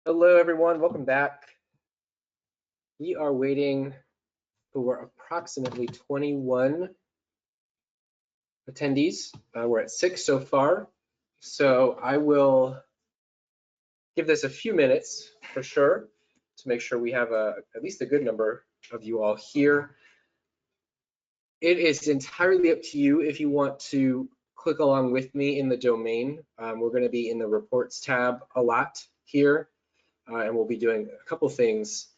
Hello, everyone. Welcome back. We are waiting for approximately 21 attendees. We're at 6 so far. So I will give this a few minutes for sure to make sure we have at least a good number of you all here. It is entirely up to you if you want to click along with me in the domain. We're going to be in the reports tab a lot here, and we'll be doing a couple things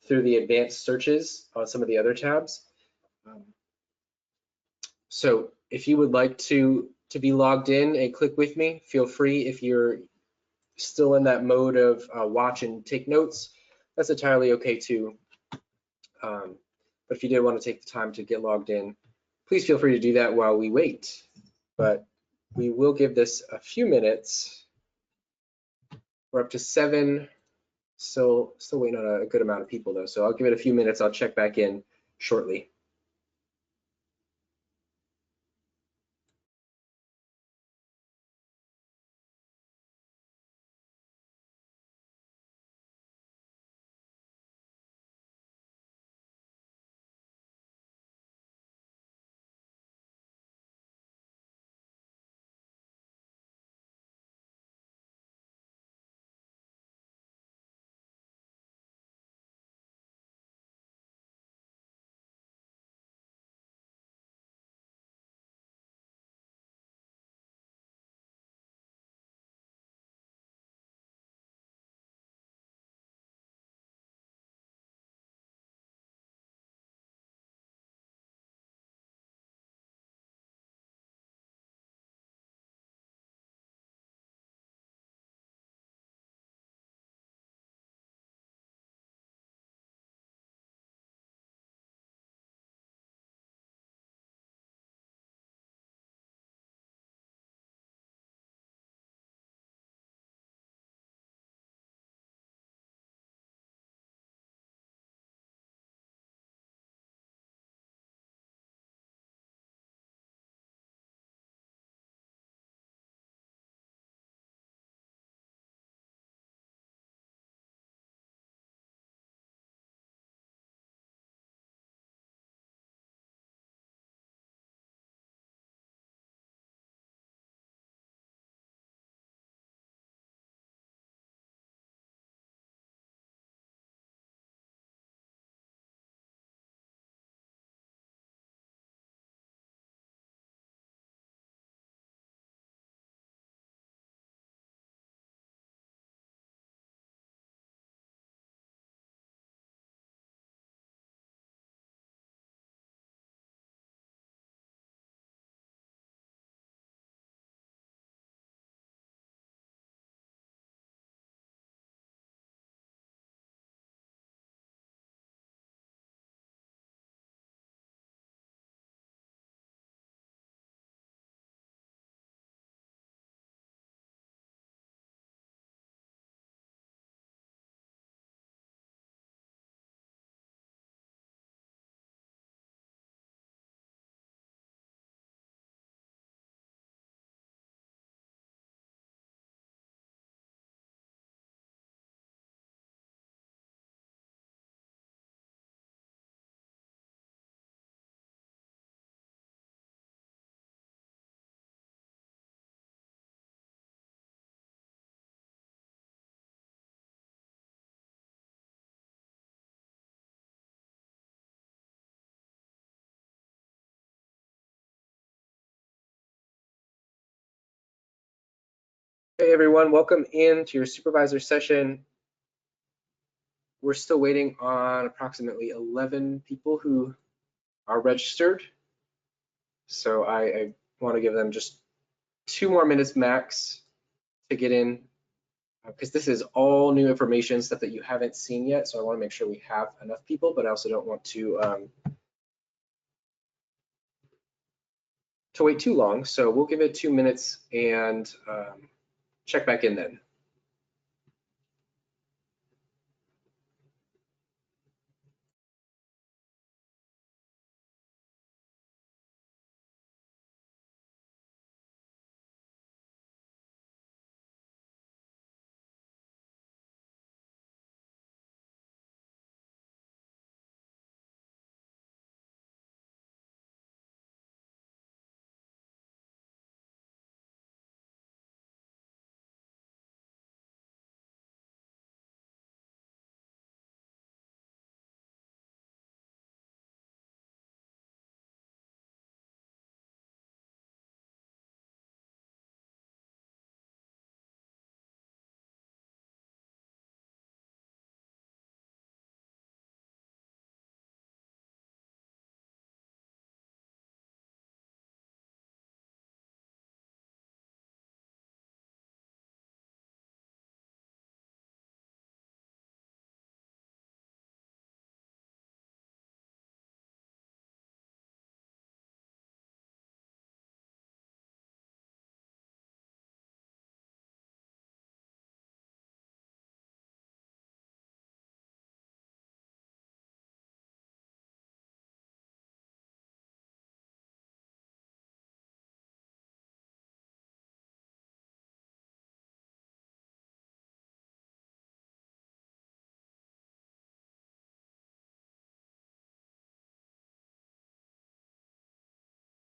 through the advanced searches on some of the other tabs. So if you would like to be logged in and click with me, feel free. If you're still in that mode of watch and take notes, that's entirely okay too. But if you did want to take the time to get logged in, please feel free to do that while we wait. But we will give this a few minutes. We're up to 7. Still waiting on a good amount of people though. So I'll give it a few minutes. I'll check back in shortly. Hey everyone, welcome into your supervisor session. We're still waiting on approximately 11 people who are registered. So I want to give them just 2 more minutes max to get in, because this is all new information, stuff that you haven't seen yet. So I want to make sure we have enough people, but I also don't want to wait too long. So we'll give it 2 minutes and check back in then.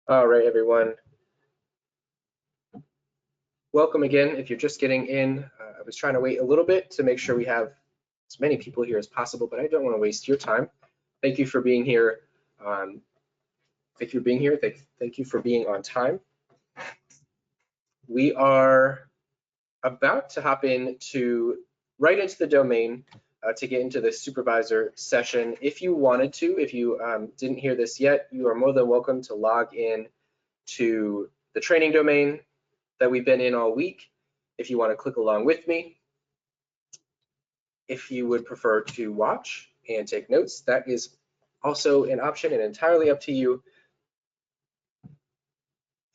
All right, everyone. Welcome again. If you're just getting in, I was trying to wait a little bit to make sure we have as many people here as possible, but I don't want to waste your time. Thank you for being here. Thank you for being here. Thank you for being on time. We are about to hop right into the domain to get into the supervisor session. If you wanted to, if you didn't hear this yet, you are more than welcome to log in to the training domain that we've been in all week. If you want to click along with me, if you would prefer to watch and take notes, that is also an option and entirely up to you.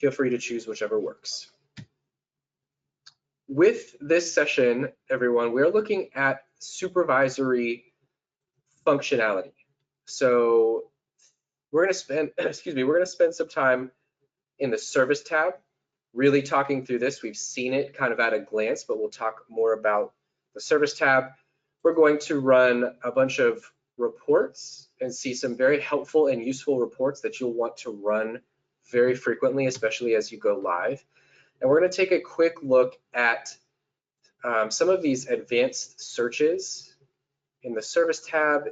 Feel free to choose whichever works. With this session, everyone, we're looking at supervisory functionality. So we're going to spend, we're going to spend some time in the service tab, really talking through this. We've seen it kind of at a glance, but we'll talk more about the service tab. We're going to run a bunch of reports and see some very helpful and useful reports that you'll want to run very frequently, especially as you go live. And we're going to take a quick look at some of these advanced searches in the service tab,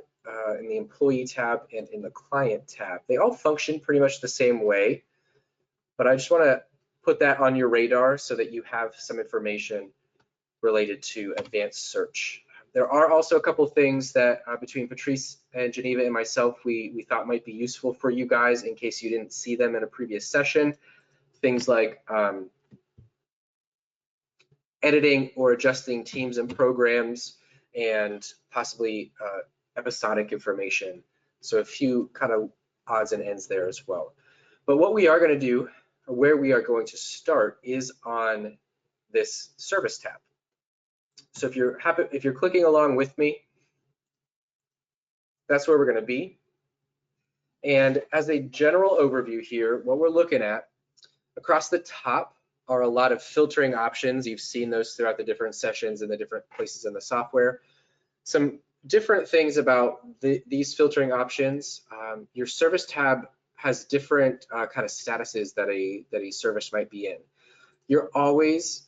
in the employee tab, and in the client tab. They all function pretty much the same way, but I just want to put that on your radar so that you have some information related to advanced search. There are also a couple things that between Patrice and Geneva and myself, we thought might be useful for you guys in case you didn't see them in a previous session. Things like editing or adjusting teams and programs, and possibly episodic information. So a few kind of odds and ends there as well. But what we are going to do, or where we are going to start, is on this service tab. So if you're clicking along with me, that's where we're going to be. And as a general overview here, what we're looking at across the top are a lot of filtering options. You've seen those throughout the different sessions and the different places in the software. Some different things about these filtering options. Your service tab has different kind of statuses that a service might be in. You're always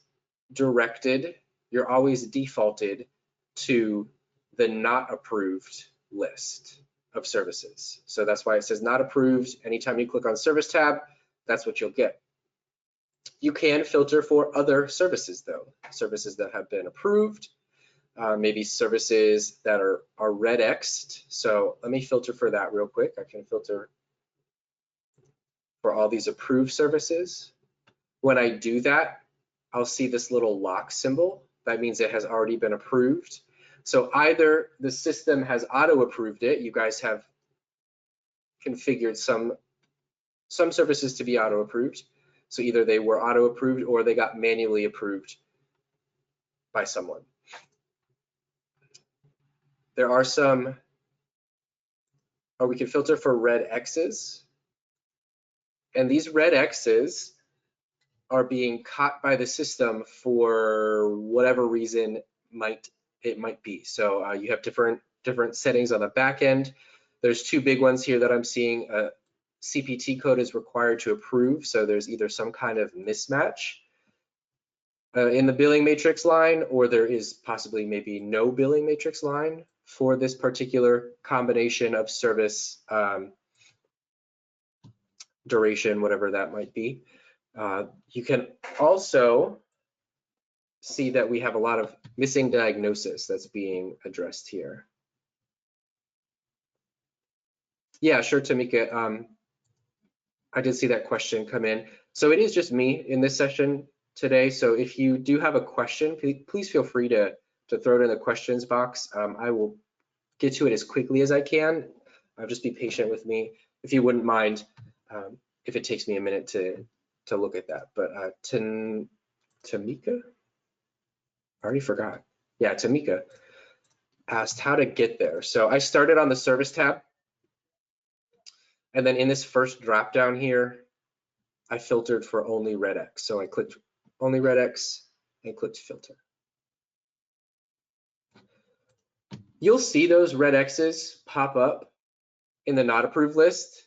directed, you're always defaulted to the not approved list of services. So that's why it says not approved. Anytime you click on service tab, that's what you'll get. You can filter for other services though, services that have been approved, maybe services that are red X'd. So let me filter for that real quick. I can filter for all these approved services. When I do that, I'll see this little lock symbol. That means it has already been approved. So either the system has auto-approved it, you guys have configured some services to be auto-approved. So either they were auto-approved or they got manually approved by someone. There are some, or we can filter for red X's. And these red X's are being caught by the system for whatever reason it might be. So you have different settings on the back end. There's two big ones here that I'm seeing. CPT code is required to approve, so there's either some kind of mismatch in the billing matrix line, or there is possibly maybe no billing matrix line for this particular combination of service duration, whatever that might be. You can also see that we have a lot of missing diagnosis that's being addressed here. Yeah, sure, Tamika. I did see that question come in. So it is just me in this session today. So if you do have a question, please feel free to throw it in the questions box. I will get to it as quickly as I can. Just be patient with me, if you wouldn't mind, if it takes me a minute to look at that. But Tamika? I already forgot. Yeah, Tamika asked how to get there. So I started on the service tab. And then in this first drop down here, I filtered for only red X. So I clicked only red X and clicked filter. You'll see those red X's pop up in the not approved list.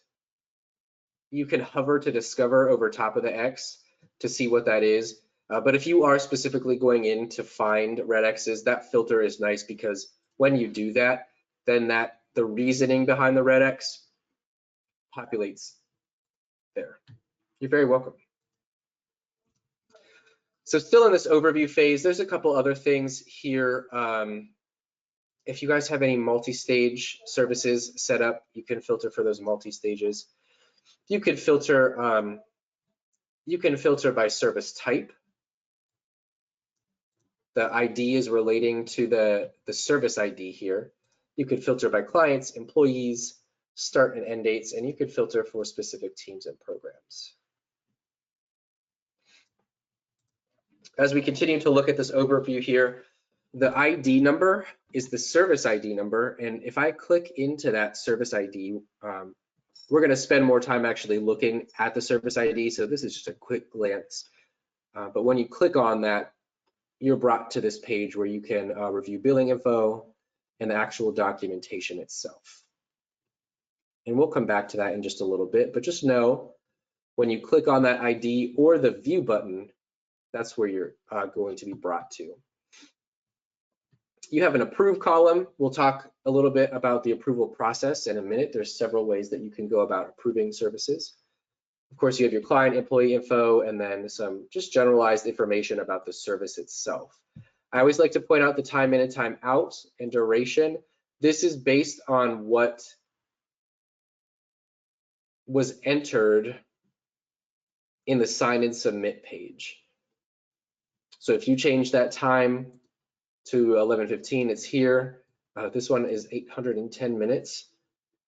you can hover to discover over top of the X to see what that is. But if you are specifically going in to find red X's, that filter is nice because when you do that, then the reasoning behind the red X populates there. You're very welcome. So still in this overview phase, there's a couple other things here. If you guys have any multi-stage services set up, you can filter for those multi-stages. You can filter by service type. The ID is relating to the service ID here. You could filter by clients, employees, start and end dates, and you could filter for specific teams and programs. As we continue to look at this overview here, the ID number is the service ID number, and if I click into that service ID, we're going to spend more time actually looking at the service ID, so this is just a quick glance. But when you click on that, you're brought to this page where you can review billing info and the actual documentation itself. And we'll come back to that in just a little bit, but just know when you click on that ID or the view button, that's where you're going to be brought to. You have an approve column. We'll talk a little bit about the approval process in a minute. There's several ways that you can go about approving services. Of course, you have your client employee info and then some just generalized information about the service itself. I always like to point out the time in and time out and duration. This is based on what was entered in the sign and submit page. So if you change that time to 11:15, it's here. This one is 810 minutes.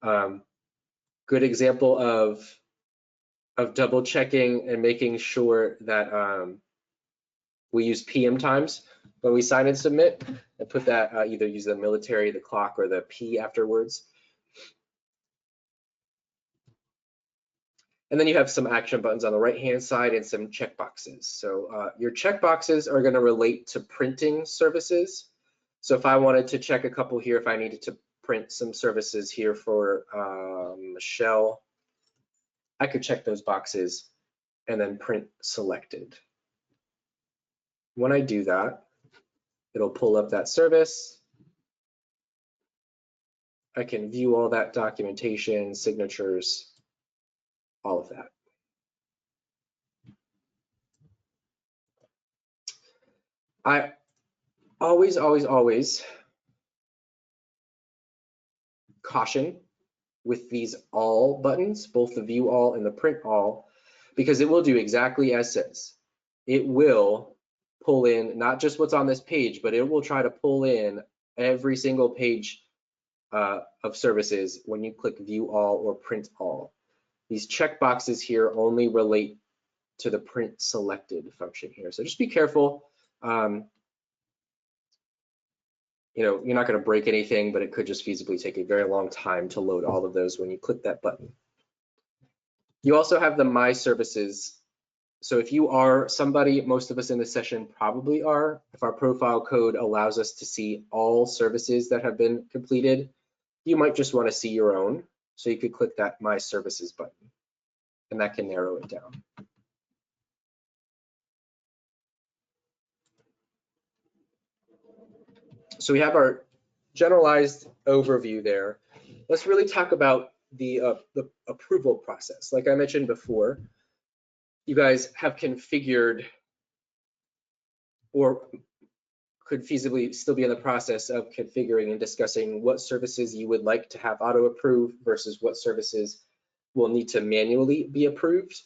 Good example of double checking and making sure that we use PM times when we sign and submit, and put that either use the military, the clock, or the P afterwards. And then you have some action buttons on the right-hand side and some checkboxes. So your checkboxes are going to relate to printing services. So if I wanted to check a couple here, if I needed to print some services here for Michelle, I could check those boxes and then print selected. When I do that, it'll pull up that service. I can view all that documentation, signatures, all of that. I always caution with these all buttons, both the view all and the print all, because it will do exactly as says. It will pull in not just what's on this page, but it will try to pull in every single page of services when you click view all or print all. These checkboxes here only relate to the print selected function here. So just be careful. You know, you're not going to break anything, but it could just feasibly take a very long time to load all of those when you click that button. You also have the My Services. So if you are somebody, most of us in this session probably are, if our profile code allows us to see all services that have been completed, you might just want to see your own. So you could click that My Services button, and that can narrow it down. So we have our generalized overview there. Let's really talk about the approval process. Like I mentioned before, you guys have configured or could feasibly still be in the process of configuring and discussing what services you would like to have auto approve versus what services will need to manually be approved.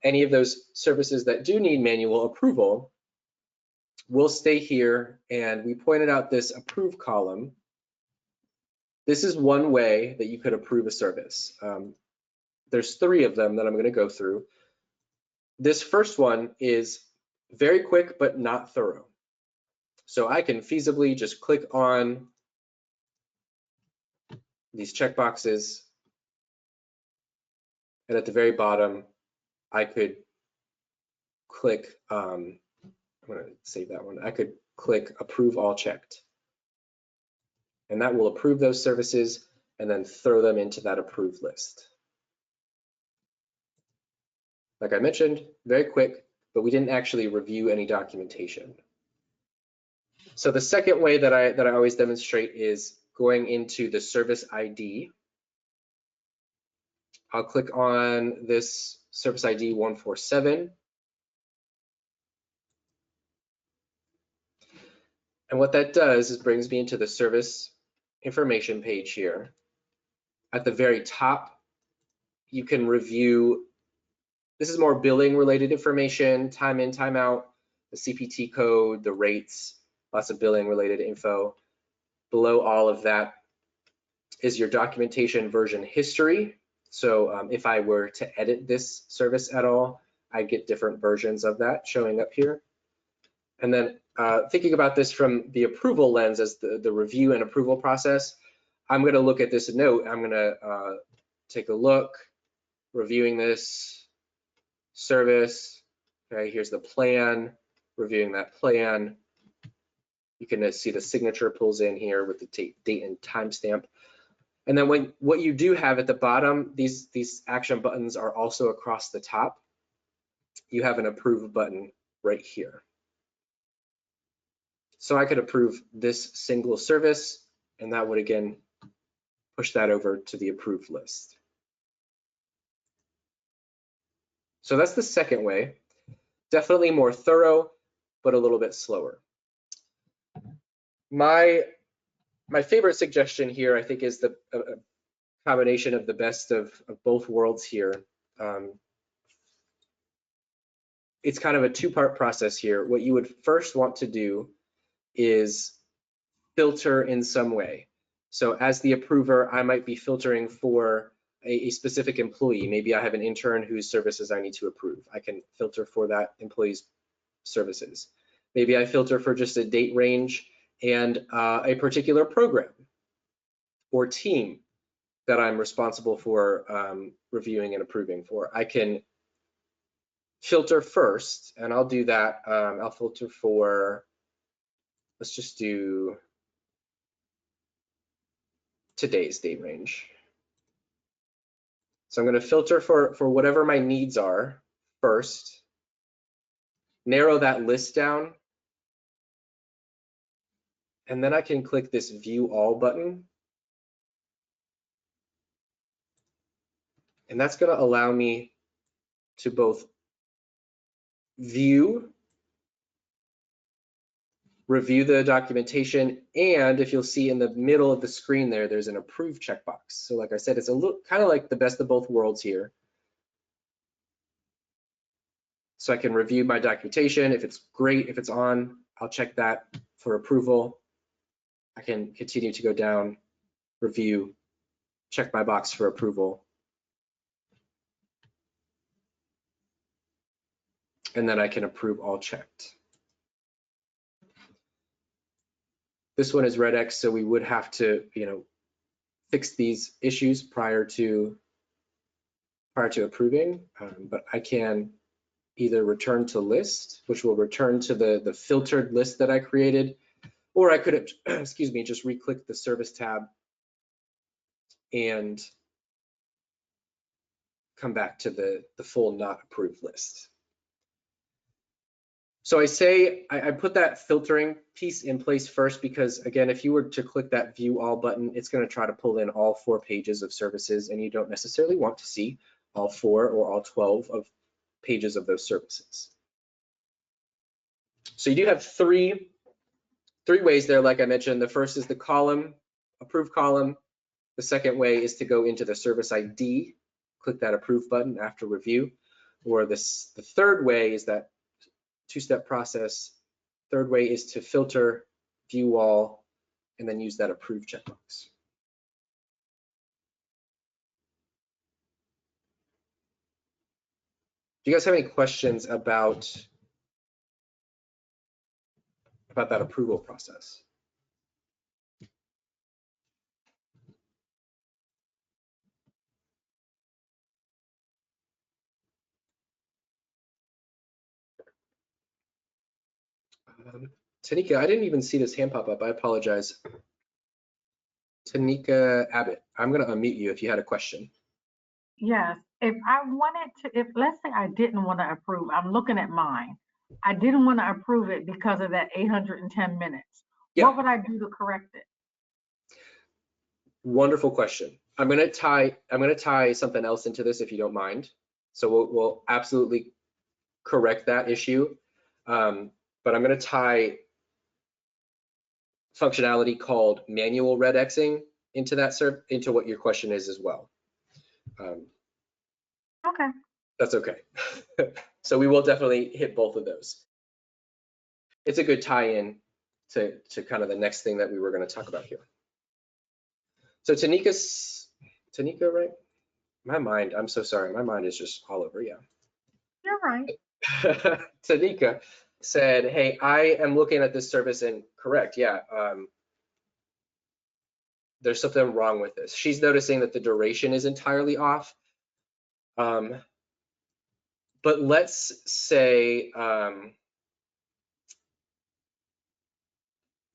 Any of those services that do need manual approval will stay here, and we pointed out this approve column. This is one way that you could approve a service. There's 3 of them that I'm going to go through. This first one is very quick but not thorough. So I can feasibly just click on these checkboxes, and at the very bottom, I could click, I'm going to save that one. I could click approve all checked, and that will approve those services and then throw them into that approved list. Like I mentioned, very quick, but we didn't actually review any documentation. So the second way that I always demonstrate is going into the service ID. I'll click on this service ID 147. And what that does is brings me into the service information page here. At the very top, you can review, this is more billing related information, time in, time out, the CPT code, the rates, lots of billing related info. Below all of that is your documentation version history. So if I were to edit this service at all, I get different versions of that showing up here. And then thinking about this from the approval lens as the review and approval process, I'm going to look at this note. I'm going to take a look, reviewing this service. Okay, here's the plan, reviewing that plan. You can see the signature pulls in here with the date and timestamp. And then what you do have at the bottom, these action buttons are also across the top. You have an approve button right here. So I could approve this single service, and that would again push that over to the approved list. So that's the second way. Definitely more thorough, but a little bit slower. My favorite suggestion here, I think, is the combination of the best of both worlds here. It's kind of a two-part process here. What you would first want to do is filter in some way. So as the approver, I might be filtering for a specific employee. Maybe I have an intern whose services I need to approve. I can filter for that employee's services. Maybe I filter for just a date range and a particular program or team that I'm responsible for reviewing and approving for. I can filter first, and I'll do that. I'll filter for, let's just do today's date range. So I'm going to filter for whatever my needs are first, narrow that list down, and then I can click this View All button. And that's going to allow me to both view, review the documentation, and if you'll see in the middle of the screen there, there's an Approve checkbox. So like I said, it's a little kind of like the best of both worlds here. So I can review my documentation. If it's great, if it's on, I'll check that for approval. I can continue to go down, review, check my box for approval. And then I can approve all checked. This one is red X, so we would have to, fix these issues prior to approving. But I can either return to list, which will return to the filtered list that I created, or I could, excuse me, just re-click the service tab and come back to the full not approved list. So I put that filtering piece in place first because, again, if you were to click that View All button, it's going to try to pull in all 4 pages of services, and you don't necessarily want to see all 4 or all 12 of pages of those services. So you do have three ways there, like I mentioned. The first is the column, approve column. The second way is to go into the service ID, click that approve button after review. Or the third way is that two-step process. Third way is to filter, view all, and then use that approve checkbox. Do you guys have any questions about that approval process? Tanika, I didn't even see this hand pop up. I apologize. Tanika Abbott, I'm going to unmute you if you had a question. Yes, if I wanted to, if let's say I didn't want to approve, I'm looking at mine. I didn't want to approve it because of that 810 minutes. Yeah. What would I do to correct it? Wonderful question. I'm gonna tie something else into this if you don't mind. So we'll absolutely correct that issue. But I'm gonna tie functionality called manual red Xing into that into what your question is as well. Okay. That's okay. So we will definitely hit both of those. It's a good tie-in to kind of the next thing that we were going to talk about here. So Tanika, right? My mind, I'm so sorry. My mind is just all over. Yeah. You're right. Tanika said, hey, I am looking at this service and correct. Yeah. There's something wrong with this. She's noticing that the duration is entirely off. But let's say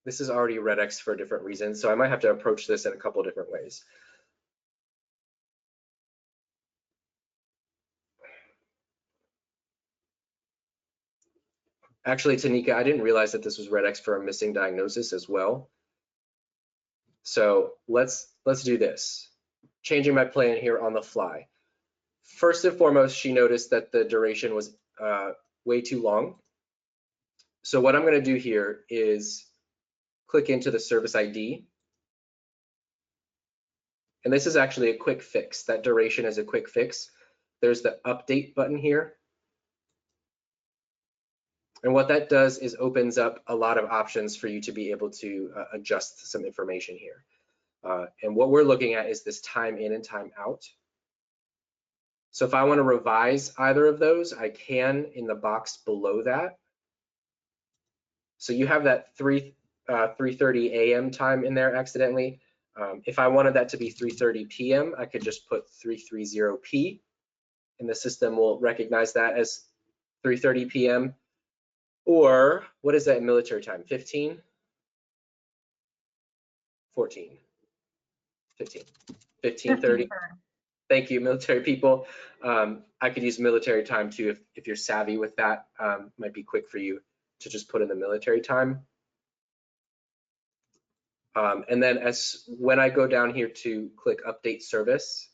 this is already red X for a different reason, so I might have to approach this in a couple different ways. Actually, Tanika, I didn't realize that this was red X for a missing diagnosis as well. So let's do this. Changing my plan here on the fly. First and foremost, she noticed that the duration was way too long. So what I'm going to do here is click into the service ID. And this is actually a quick fix. That duration is a quick fix. There's the update button here. And what that does is opens up a lot of options for you to be able to adjust some information here. And what we're looking at is this time in and time out. So if I want to revise either of those, I can in the box below that. So you have that 3:30 a.m. time in there accidentally. If I wanted that to be 3:30 p.m., I could just put 330 p, and the system will recognize that as 3:30 p.m. Or what is that in military time? 15? 14? 15? 15:30? Thank you, military people. I could use military time too if you're savvy with that. Might be quick for you to just put in the military time. And then when I go down here to click update service,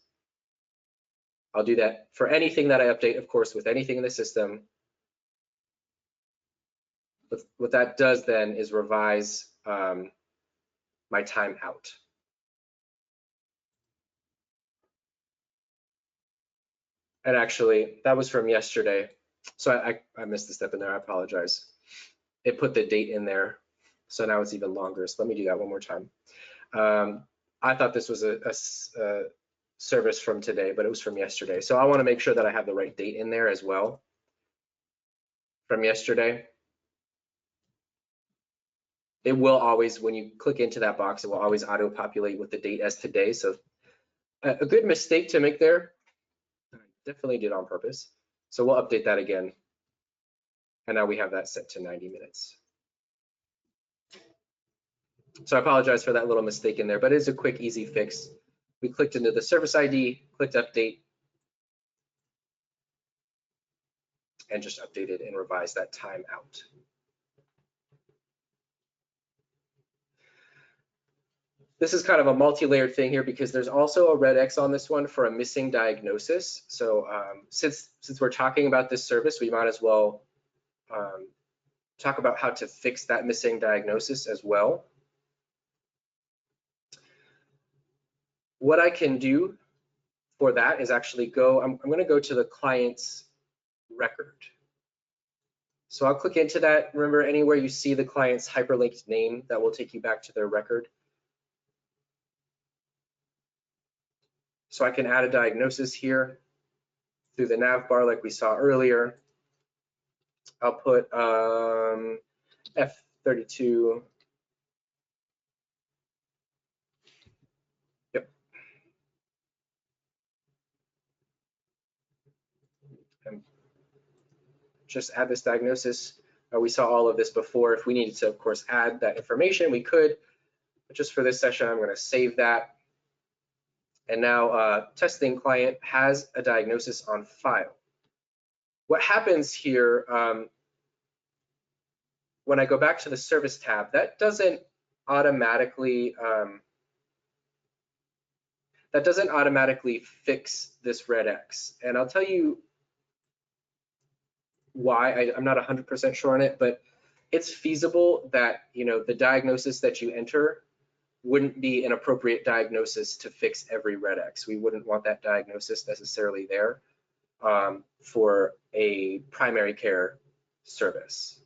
I'll do that for anything that I update, of course, with anything in the system. What that does then is revise my time out. And actually, that was from yesterday. So I missed a step in there, I apologize. It put the date in there, so now it's even longer. So let me do that one more time. I thought this was a service from today, but it was from yesterday. So I want to make sure that I have the right date in there as well from yesterday. It will always, when you click into that box, it will always auto-populate with the date as today. So a good mistake to make there. I definitely did on purpose. So we'll update that again. And now we have that set to 90 minutes. So I apologize for that little mistake in there, but it is a quick, easy fix. We clicked into the service ID, clicked update, and just updated and revised that time out. This is kind of a multi-layered thing here because there's also a red X on this one for a missing diagnosis. So since we're talking about this service, we might as well talk about how to fix that missing diagnosis as well. What I can do for that is actually I'm going to go to the client's record. So I'll click into that. Remember, anywhere you see the client's hyperlinked name, that will take you back to their record. So I can add a diagnosis here through the nav bar like we saw earlier. I'll put F32. Yep. And just add this diagnosis. We saw all of this before. If we needed to, of course, add that information, we could. But just for this session, I'm going to save that. And now testing client has a diagnosis on file. What happens here, when I go back to the service tab, that doesn't automatically fix this red X. And I'll tell you why. I'm not 100% sure on it, but it's feasible that, you know, the diagnosis that you enter wouldn't be an appropriate diagnosis to fix every red X. We wouldn't want that diagnosis necessarily there for a primary care service.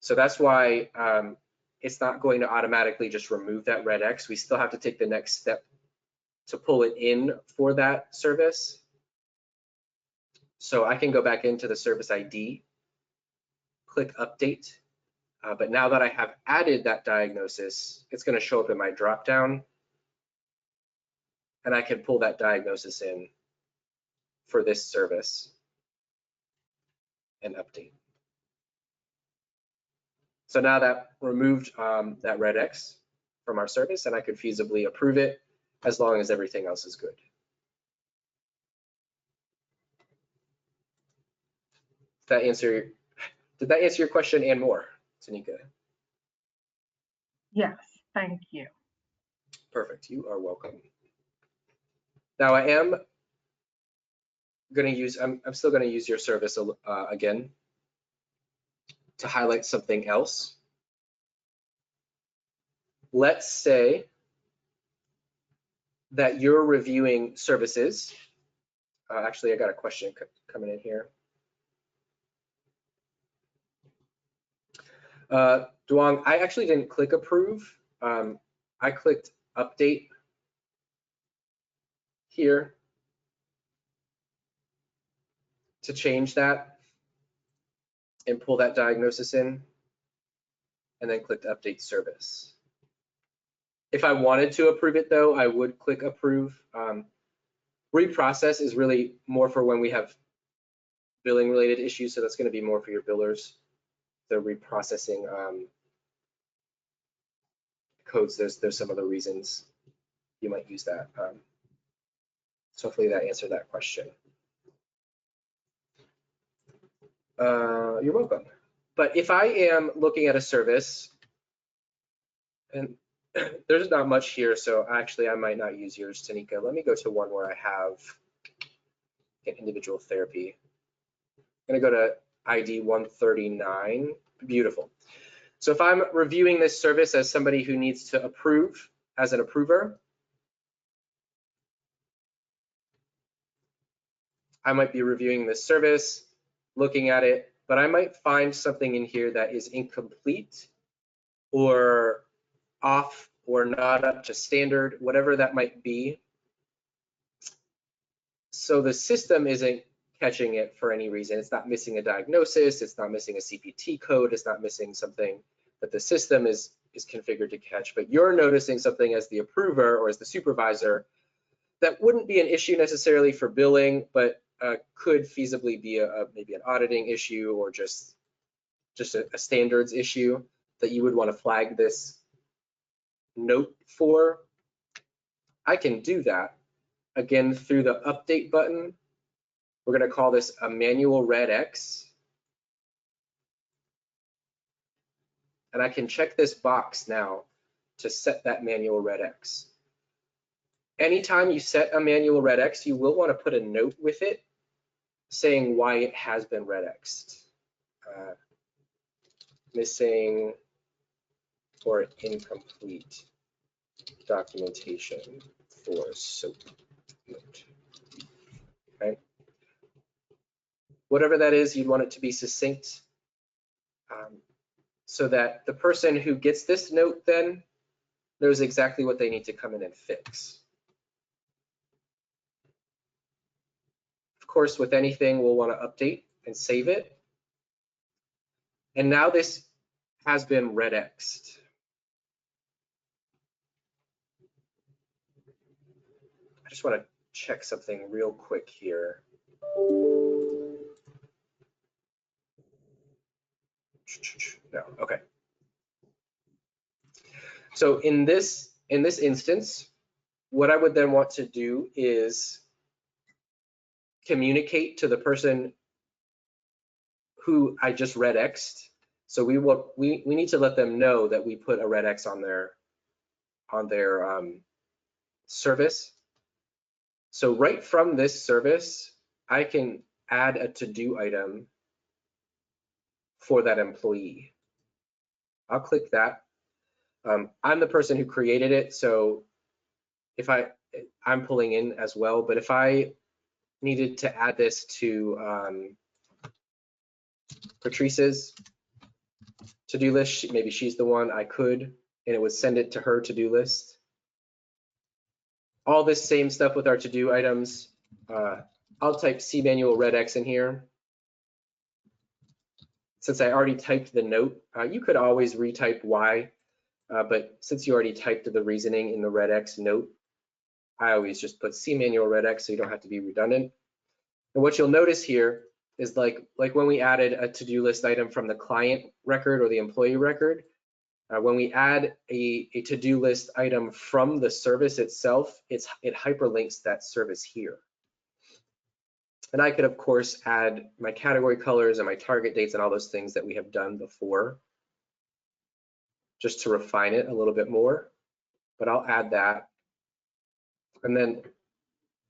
So that's why it's not going to automatically just remove that red X. We still have to take the next step to pull it in for that service. So I can go back into the service ID, click update. But now that I have added that diagnosis, it's going to show up in my dropdown, and I can pull that diagnosis in for this service and update. So now that removed that red X from our service, and I could feasibly approve it as long as everything else is good. Did that answer your question and more, Tanika? Yes, thank you. Perfect, you are welcome. Now I am going to use, I'm still going to use your service again to highlight something else. Let's say that you're reviewing services. Actually, I got a question coming in here. Duong, I actually didn't click approve. I clicked update here to change that and pull that diagnosis in, and then clicked update service. If I wanted to approve it though, I would click approve. Reprocess is really more for when we have billing related issues, so that's going to be more for your billers. The reprocessing codes, there's some other reasons you might use that. So hopefully that answered that question. You're welcome. But if I am looking at a service, and there's not much here, so actually I might not use yours, Tanika. Let me go to one where I have an individual therapy. I'm gonna go to ID 139. Beautiful. So if I'm reviewing this service as somebody who needs to approve as an approver, I might be reviewing this service, looking at it, but I might find something in here that is incomplete or off or not up to standard, whatever that might be. So the system isn't catching it for any reason. It's not missing a diagnosis, it's not missing a CPT code, it's not missing something that the system is configured to catch, but you're noticing something as the approver or as the supervisor that wouldn't be an issue necessarily for billing, but could feasibly be maybe an auditing issue or just a standards issue that you would want to flag this note for. I can do that again through the update button. We're going to call this a manual red X. And I can check this box now to set that manual red X. Anytime you set a manual red X, you will want to put a note with it saying why it has been red X'd. Missing or incomplete documentation for SOAP note. Okay. Whatever that is, you'd want it to be succinct so that the person who gets this note then knows exactly what they need to come in and fix. Of course, with anything, we'll want to update and save it. And now this has been red X'd. I just want to check something real quick here. No, okay. So in this instance, what I would then want to do is communicate to the person who I just red X'd. So we need to let them know that we put a red X on their service. So right from this service, I can add a to-do item for that employee. I'll click that. I'm the person who created it, so if I'm pulling in as well, but if I needed to add this to Patrice's to-do list, maybe she's the one, I could, and it would send it to her to-do list. All this same stuff with our to-do items. I'll type C manual red X in here. Since I already typed the note, you could always retype Y, but since you already typed the reasoning in the red X note, I always just put C manual red X so you don't have to be redundant. And what you'll notice here is like when we added a to-do list item from the client record or the employee record, when we add a to-do list item from the service itself, it hyperlinks that service here. And I could, of course, add my category colors and my target dates and all those things that we have done before, just to refine it a little bit more. But I'll add that. And then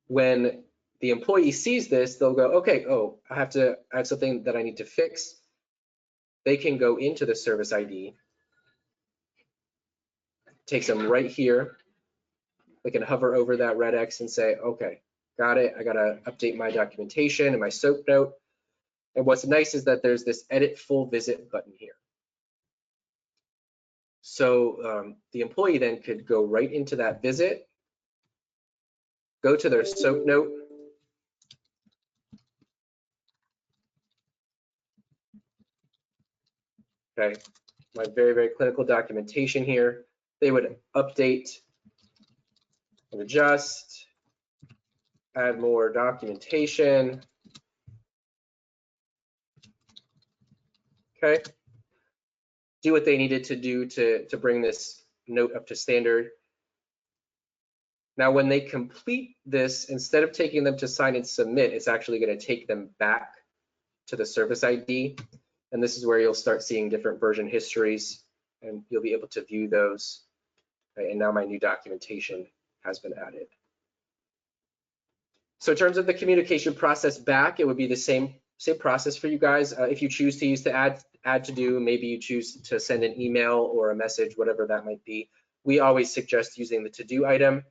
when the employee sees this, they'll go, okay, oh, I have something that I need to fix. They can go into the service ID, takes them right here. They can hover over that red X and say, okay, got it. I gotta update my documentation and my SOAP note. And what's nice is that there's this edit full visit button here. So the employee then could go right into that visit, go to their SOAP note, okay, my very, very clinical documentation here. They would update and adjust, add more documentation. Okay. Do what they needed to do to bring this note up to standard. Now, when they complete this, instead of taking them to sign and submit, it's actually going to take them back to the service ID. And this is where you'll start seeing different version histories, and you'll be able to view those. Okay, and now my new documentation has been added. So in terms of the communication process back, it would be the same process for you guys. If you choose to use the add to do, maybe you choose to send an email or a message, whatever that might be. We always suggest using the to do item.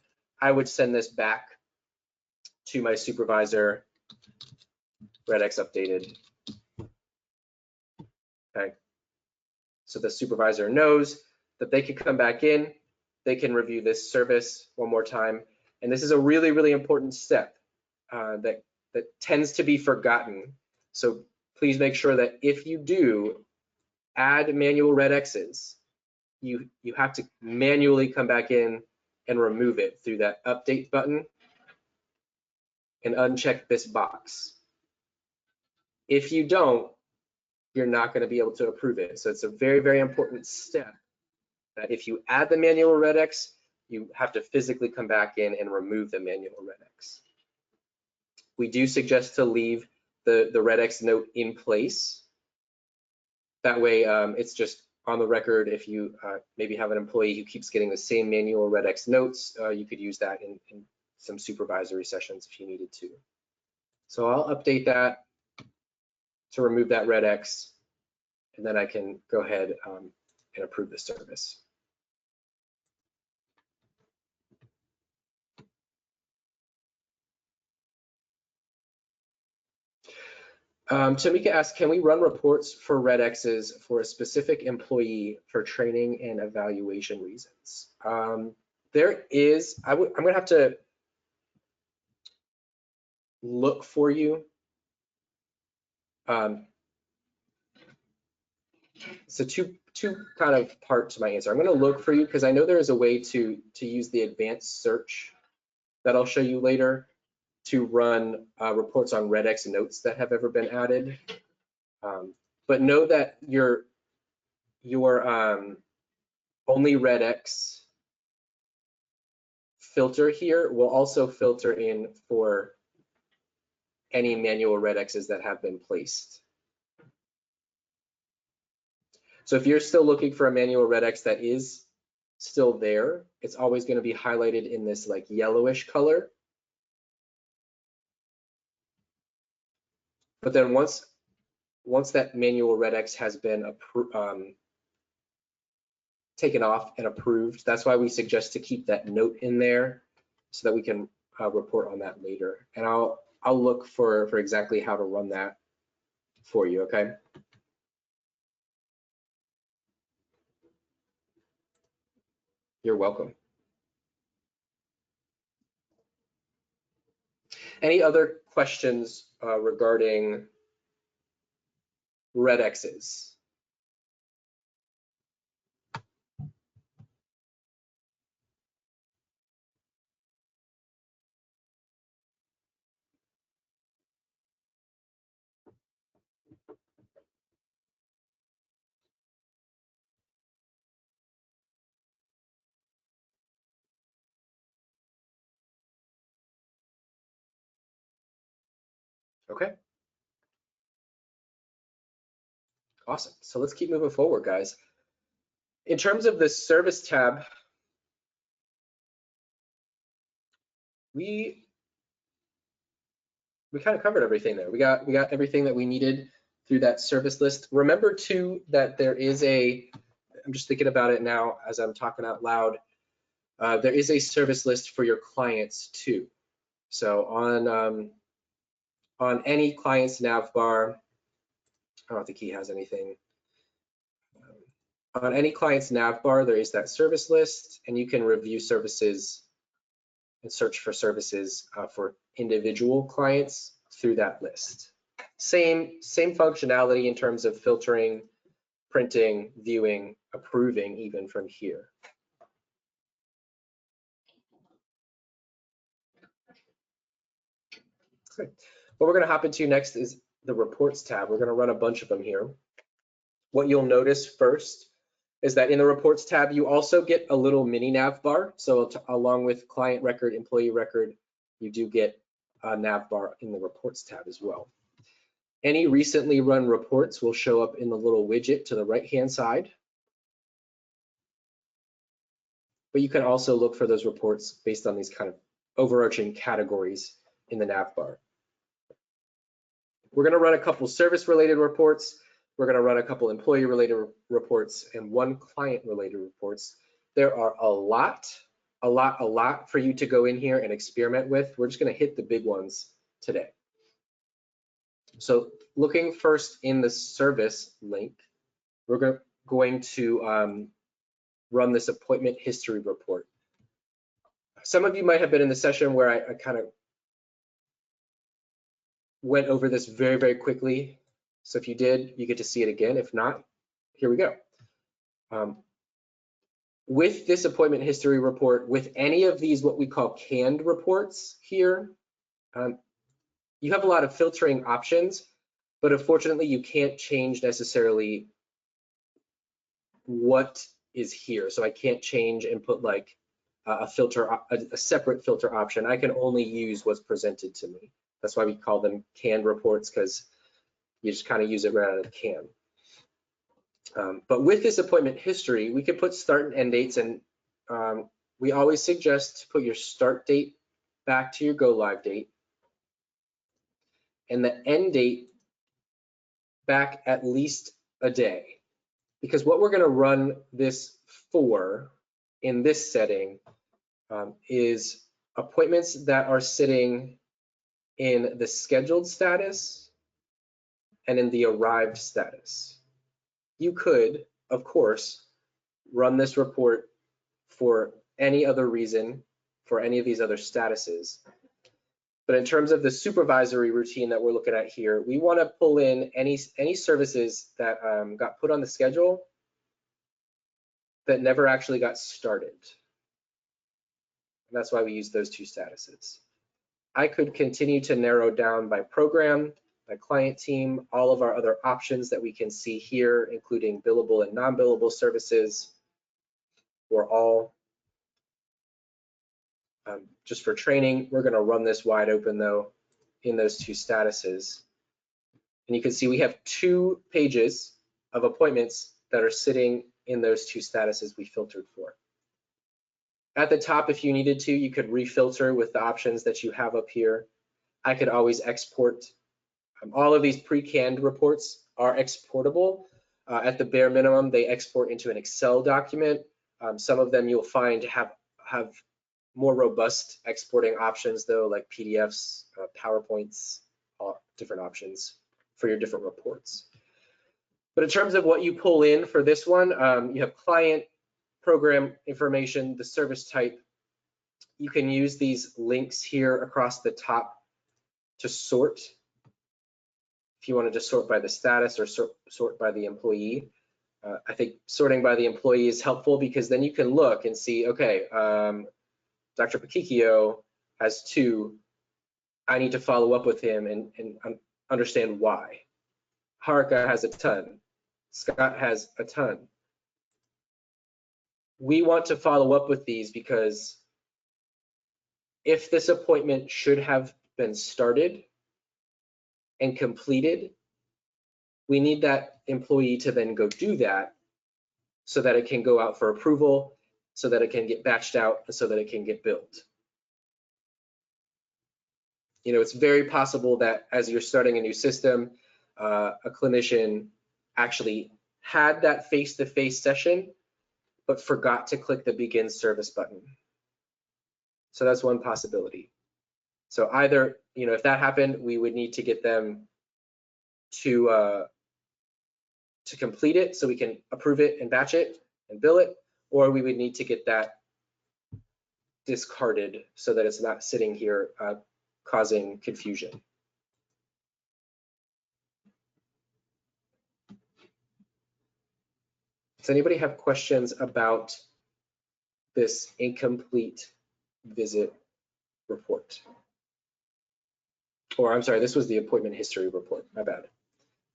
I would send this back to my supervisor, red X updated. Okay. So the supervisor knows that they can come back in, they can review this service one more time. And this is a really, really important step that tends to be forgotten. So please make sure that if you do add manual red X's, you have to manually come back in and remove it through that update button and uncheck this box. If you don't, you're not going to be able to approve it. So it's a very, very important step that if you add the manual red X, you have to physically come back in and remove the manual red X. We do suggest to leave the red X note in place. That way it's just on the record. If you maybe have an employee who keeps getting the same manual red X notes, you could use that in some supervisory sessions if you needed to. So I'll update that to remove that red X, and then I can go ahead and approve the service. Tamika asks, can we run reports for red X's for a specific employee for training and evaluation reasons? There is, I'm gonna have to look for you. So two kind of parts to my answer. I'm gonna look for you because I know there is a way to use the advanced search that I'll show you later to run reports on red X notes that have ever been added. But know that your only red X filter here will also filter in for any manual red X's that have been placed. So if you're still looking for a manual red X that is still there, it's always going to be highlighted in this like yellowish color. But then once that manual red X has been taken off and approved, that's why we suggest to keep that note in there so that we can report on that later. And I'll look for exactly how to run that for you, okay? You're welcome. Any other questions regarding red X's? Okay. Awesome. So let's keep moving forward, guys. In terms of the service tab, we kind of covered everything there. We got everything that we needed through that service list. Remember too that there is I'm just thinking about it now as I'm talking out loud. There is a service list for your clients too. So on any client's nav bar, I don't think he has anything. On any client's nav bar, there is that service list, and you can review services and search for services for individual clients through that list. Same functionality in terms of filtering, printing, viewing, approving, even from here. Okay. What we're going to hop into next is the reports tab. We're going to run a bunch of them here. What you'll notice first is that in the reports tab, you also get a little mini nav bar. So along with client record, employee record, you do get a nav bar in the reports tab as well. Any recently run reports will show up in the little widget to the right-hand side. But you can also look for those reports based on these kind of overarching categories in the nav bar. We're going to run a couple service-related reports. We're going to run a couple employee-related reports and one client-related reports. There are a lot for you to go in here and experiment with. We're just going to hit the big ones today. So looking first in the service link, we're going to run this appointment history report. Some of you might have been in the session where I kind of went over this very, very quickly. So if you did, you get to see it again. If not, here we go. With this appointment history report, with any of these what we call canned reports here, you have a lot of filtering options, but unfortunately you can't change necessarily what is here. So I can't change and put like a separate filter option. I can only use what's presented to me. That's why we call them canned reports, because you just kind of use it right out of the can. But with this appointment history, we could put start and end dates, and we always suggest to put your start date back to your go live date and the end date back at least a day. Because what we're going to run this for in this setting is appointments that are sitting in the scheduled status and in the arrived status. You could, of course, run this report for any other reason, for any of these other statuses. But in terms of the supervisory routine that we're looking at here, we want to pull in any services that got put on the schedule that never actually got started. And that's why we use those two statuses. I could continue to narrow down by program, by client team, all of our other options that we can see here, including billable and non-billable services, or all. Just for training, we're going to run this wide open though in those two statuses. And you can see we have 2 pages of appointments that are sitting in those 2 statuses we filtered for. At the top, if you needed to, you could refilter with the options that you have up here. I could always export. All of these pre-canned reports are exportable. At the bare minimum, they export into an Excel document. Some of them you'll find have more robust exporting options though, like PDFs, PowerPoints, different options for your different reports. But in terms of what you pull in for this one, you have client, program information, the service type. You can use these links here across the top to sort. If you wanted to sort by the status or sort by the employee. I think sorting by the employee is helpful because then you can look and see, okay, Dr. Pakikio has 2. I need to follow up with him and understand why. Haruka has a ton. Scott has a ton. We want to follow up with these because if this appointment should have been started and completed, we need that employee to then go do that so that it can go out for approval, so that it can get batched out, and so that it can get billed. You know, it's very possible that as you're starting a new system, a clinician actually had that face-to-face session, but forgot to click the begin service button. So that's one possibility. So either, you know, if that happened, we would need to get them to complete it so we can approve it and batch it and bill it, or we would need to get that discarded so that it's not sitting here causing confusion. Does anybody have questions about this incomplete visit report? Or I'm sorry, this was the appointment history report, my bad.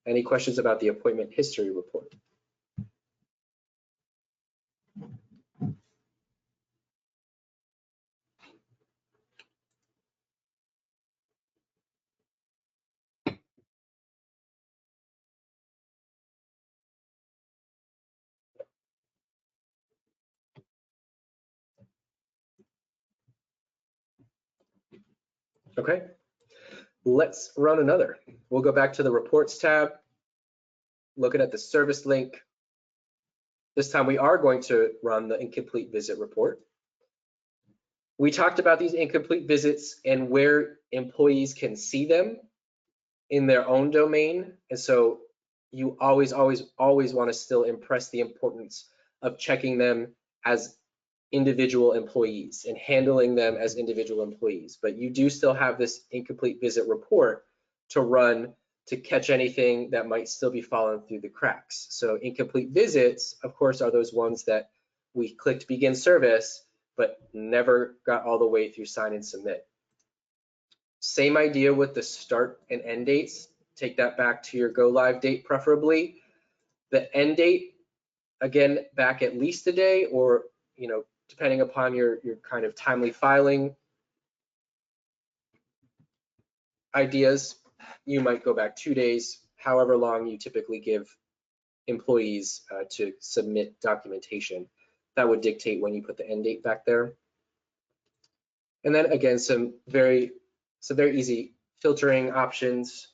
Any questions about the appointment history report? Okay, let's run another. We'll go back to the reports tab, looking at the service link. This time we are going to run the incomplete visit report. We talked about these incomplete visits and where employees can see them in their own domain. And so you always want to still impress the importance of checking them as individual employees and handling them as individual employees. But you do still have this incomplete visit report to run to catch anything that might still be falling through the cracks. So incomplete visits, of course, are those ones that we clicked begin service, but never got all the way through sign and submit. Same idea with the start and end dates. Take that back to your go live date preferably. The end date, again, back at least a day, or, you know, depending upon your kind of timely filing ideas, you might go back 2 days, however long you typically give employees to submit documentation. That would dictate when you put the end date back there. And then again, some very easy filtering options.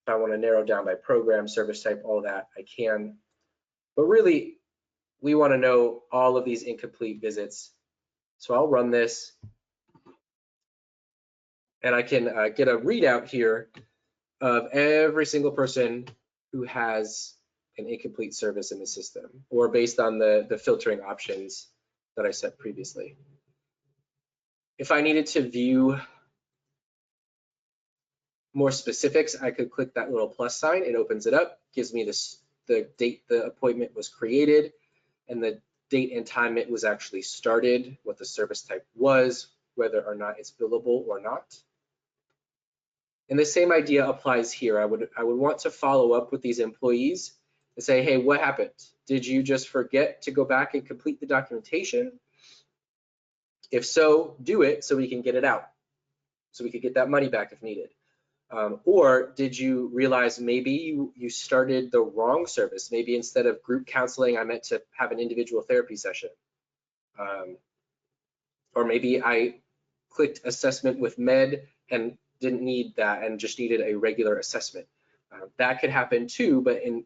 If I want to narrow down by program, service type, all that, I can. But really, we want to know all of these incomplete visits. So I'll run this, and I can get a readout here of every single person who has an incomplete service in the system, or based on the filtering options that I set previously. If I needed to view more specifics, I could click that little plus sign. It opens it up, gives me the date the appointment was created, and the date and time it was actually started, what the service type was, whether or not it's billable or not. And the same idea applies here. I would want to follow up with these employees and say, hey, what happened? Did you just forget to go back and complete the documentation? If so, do it so we can get it out, so we could get that money back if needed. Or did you realize maybe you started the wrong service? Maybe instead of group counseling, I meant to have an individual therapy session. Or maybe I clicked assessment with med and didn't need that and just needed a regular assessment. That could happen too, but in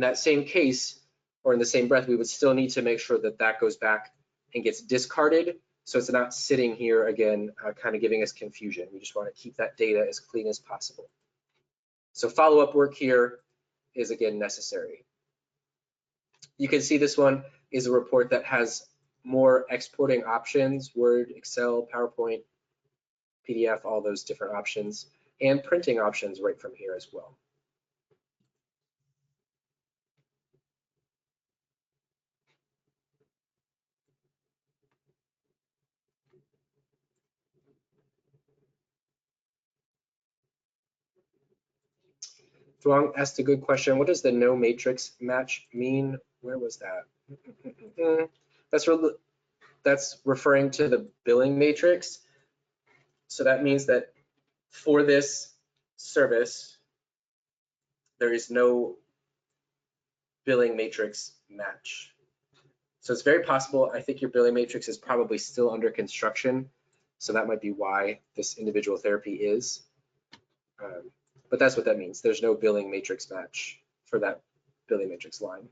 that same case, or in the same breath, we would still need to make sure that that goes back and gets discarded, so it's not sitting here again, kind of giving us confusion. We just want to keep that data as clean as possible. So follow-up work here is again necessary. You can see this one is a report that has more exporting options, Word, Excel, PowerPoint, PDF, all those different options, and printing options right from here as well. Duong asked a good question. What does the no matrix match mean? Where was that? That's referring to the billing matrix. So that means that for this service, there is no billing matrix match. So it's very possible, I think your billing matrix is probably still under construction. So that might be why this individual therapy is. But that's what that means. There's no billing matrix match for that billing matrix line.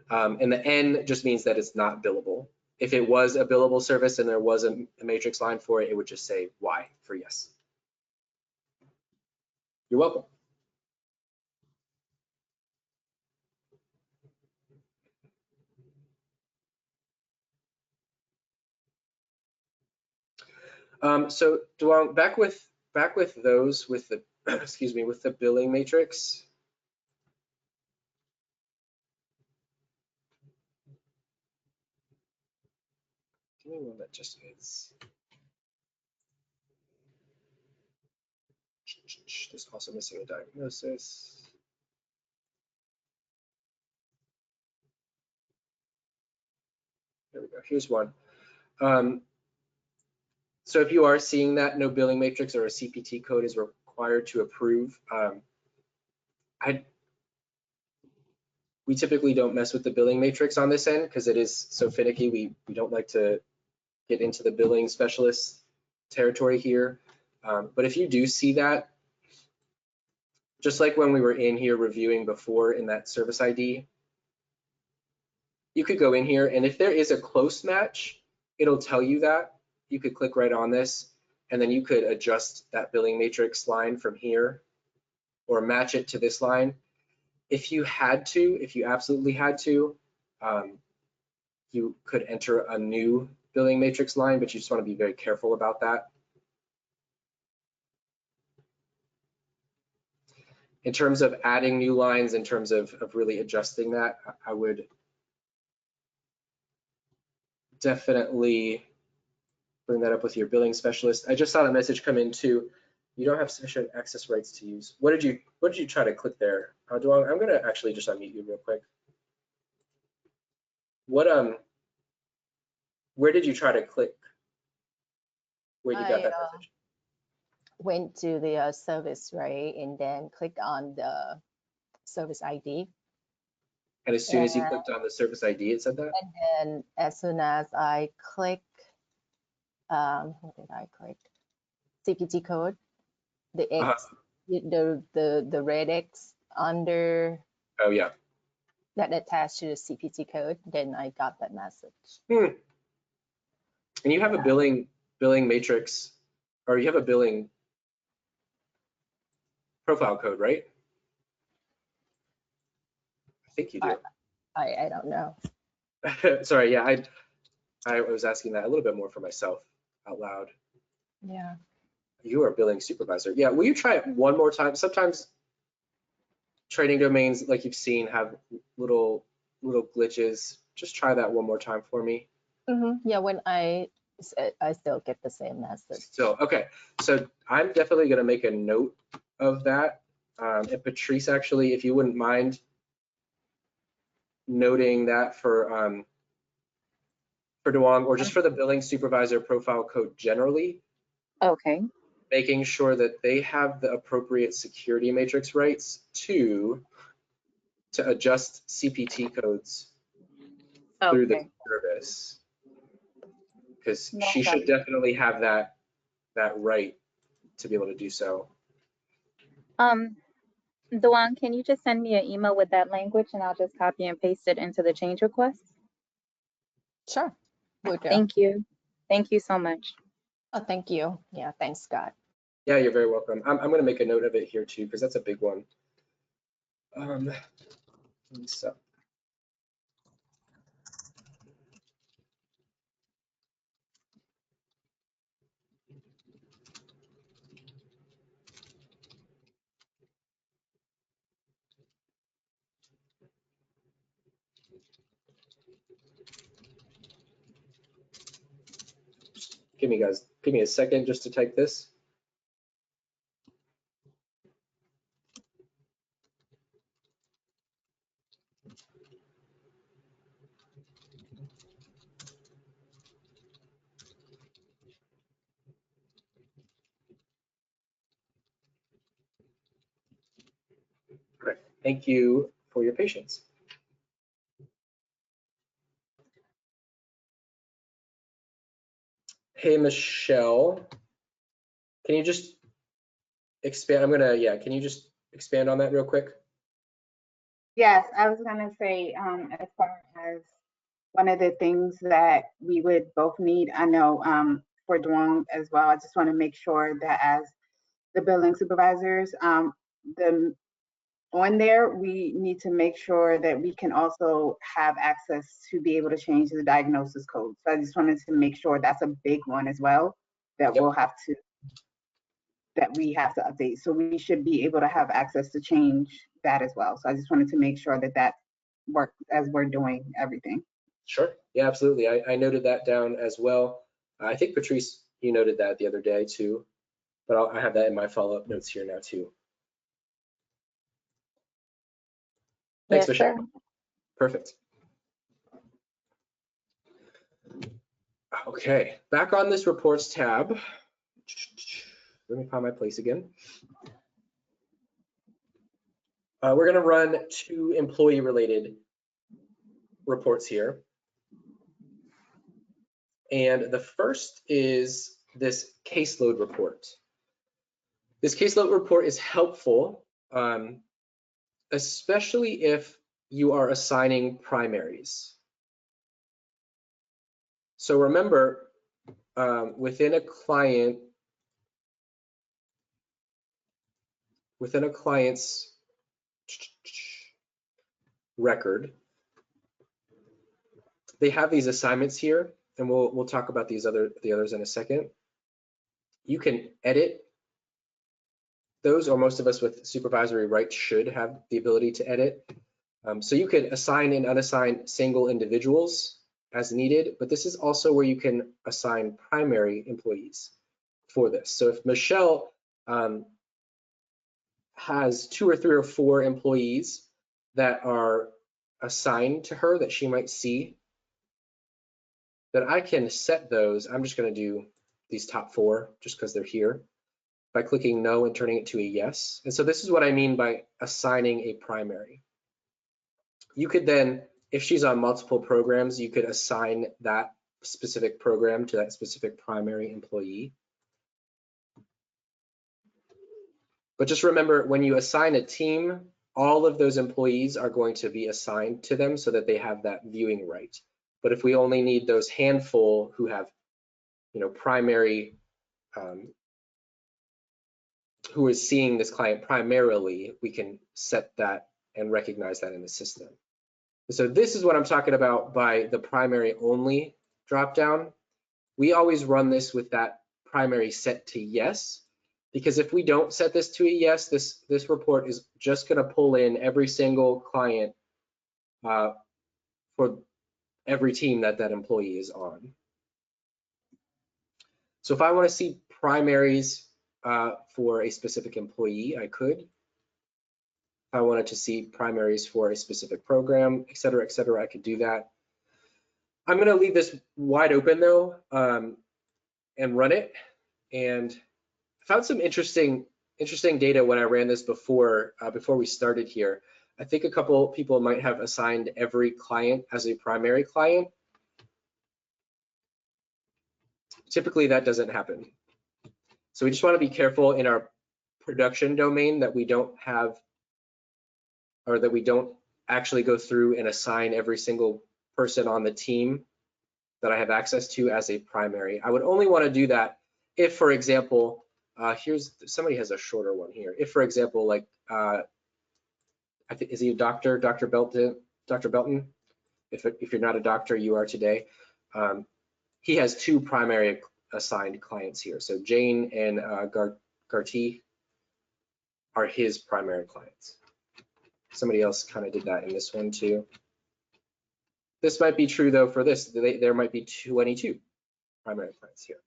And the N just means that it's not billable. If it was a billable service and there was a matrix line for it, it would just say Y for yes. You're welcome. So Duong, back with those with the excuse me, with the billing matrix. Give me one that just is. There's also missing a diagnosis. There we go. Here's one. So if you are seeing that no billing matrix or a CPT code is required to approve, we typically don't mess with the billing matrix on this end because it is so finicky. We don't like to get into the billing specialist territory here. But if you do see that, just like when we were in here reviewing before in that service ID, you could go in here, and if there is a close match, it'll tell you that. You could click right on this, and then you could adjust that billing matrix line from here or match it to this line. If you had to, if you absolutely had to, you could enter a new billing matrix line, but you just want to be very careful about that. In terms of adding new lines, in terms of really adjusting that, I would definitely bring that up with your billing specialist. I just saw a message come in too. You don't have sufficient access rights to use. What did you try to click there? Duong, I'm gonna actually just unmute you real quick. Where did you try to click? Where you got that message? Went to the service, right, and then clicked on the service ID. And as soon as you clicked on the service ID, it said that? And then as soon as I click, what did I click? CPT code, the X, the red X under. Oh yeah. That attached to the CPT code, then I got that message. And you have a billing matrix, or you have a billing profile code, right? I think you do. I don't know. Sorry, yeah, I was asking that a little bit more for myself out loud. Yeah. You are billing supervisor. Yeah, will you try it one more time? Sometimes training domains, like you've seen, have little glitches. Just try that one more time for me. Yeah, when I still get the same message. Still, okay. So I'm definitely gonna make a note of that. And Patrice, actually, if you wouldn't mind noting that for for Duong, or just for the billing supervisor profile code generally, Okay. making sure that they have the appropriate security matrix rights to adjust CPT codes through the Okay. service. Because No she should problem. definitely have that right to be able to do so. Duan, can you just send me an email with that language and I'll just copy and paste it into the change request? Sure. Will do. Thank you. Thank you so much. Oh, thank you. Yeah, thanks, Scott. Yeah, you're very welcome. I'm going to make a note of it here too, because that's a big one. So. Give me a second just to type this. Great. Thank you for your patience. Hey, Michelle, can you just expand? Can you just expand on that real quick? Yes, I was gonna say, as far as one of the things that we would both need, I know for Duong as well, I just want to make sure that as the billing supervisors, on there, we need to make sure that we can also have access to be able to change the diagnosis code. So I just wanted to make sure that's a big one as well, that Yep. we have to update. So we should be able to have access to change that as well. So I just wanted to make sure that that works as we're doing everything. Sure. Yeah, absolutely. I noted that down as well. I think Patrice, you noted that the other day too, but I have that in my follow-up notes here now too. Thanks, Yes, Michelle. sir. Perfect. Okay, back on this reports tab. Let me find my place again. We're going to run 2 employee-related reports here. And the first is this caseload report. This caseload report is helpful, especially if you are assigning primaries. So remember, within a client's record, they have these assignments here, and we'll talk about the others in a second. You can edit those, or most of us with supervisory rights should have the ability to edit. So you can assign and unassign single individuals as needed, but this is also where you can assign primary employees for this. So if Michelle has 2 or 3 or 4 employees that are assigned to her that she might see, then I can set those. I'm just going to do these top 4 just because they're here by clicking no and turning it to a yes. And so this is what I mean by assigning a primary. You could then, if she's on multiple programs, you could assign that specific program to that specific primary employee. But just remember, when you assign a team, all of those employees are going to be assigned to them so that they have that viewing right. But if we only need those handful who have, primary, who is seeing this client primarily, we can set that and recognize that in the system. So this is what I'm talking about by the primary only dropdown. We always run this with that primary set to yes, because if we don't set this to a yes, this report is just going to pull in every single client for every team that employee is on. So if I want to see primaries for a specific employee, I could. If I wanted to see primaries for a specific program, et cetera, I could do that. I'm going to leave this wide open though, and run it. And I found some interesting data when I ran this before we started here. I think a couple people might have assigned every client as a primary client. Typically that doesn't happen. So we just want to be careful in our production domain that we don't have, or that we don't actually go through and assign every single person on the team that I have access to as a primary. I would only want to do that if, for example, here's, somebody has a shorter one here. If, for example, like, I think, is he a doctor, Dr. Belton? If you're not a doctor, you are today. He has two primary assigned clients here. So Jane and Garty are his primary clients. Somebody else kind of did that in this one too. This might be true though for this. There might be 22 primary clients here.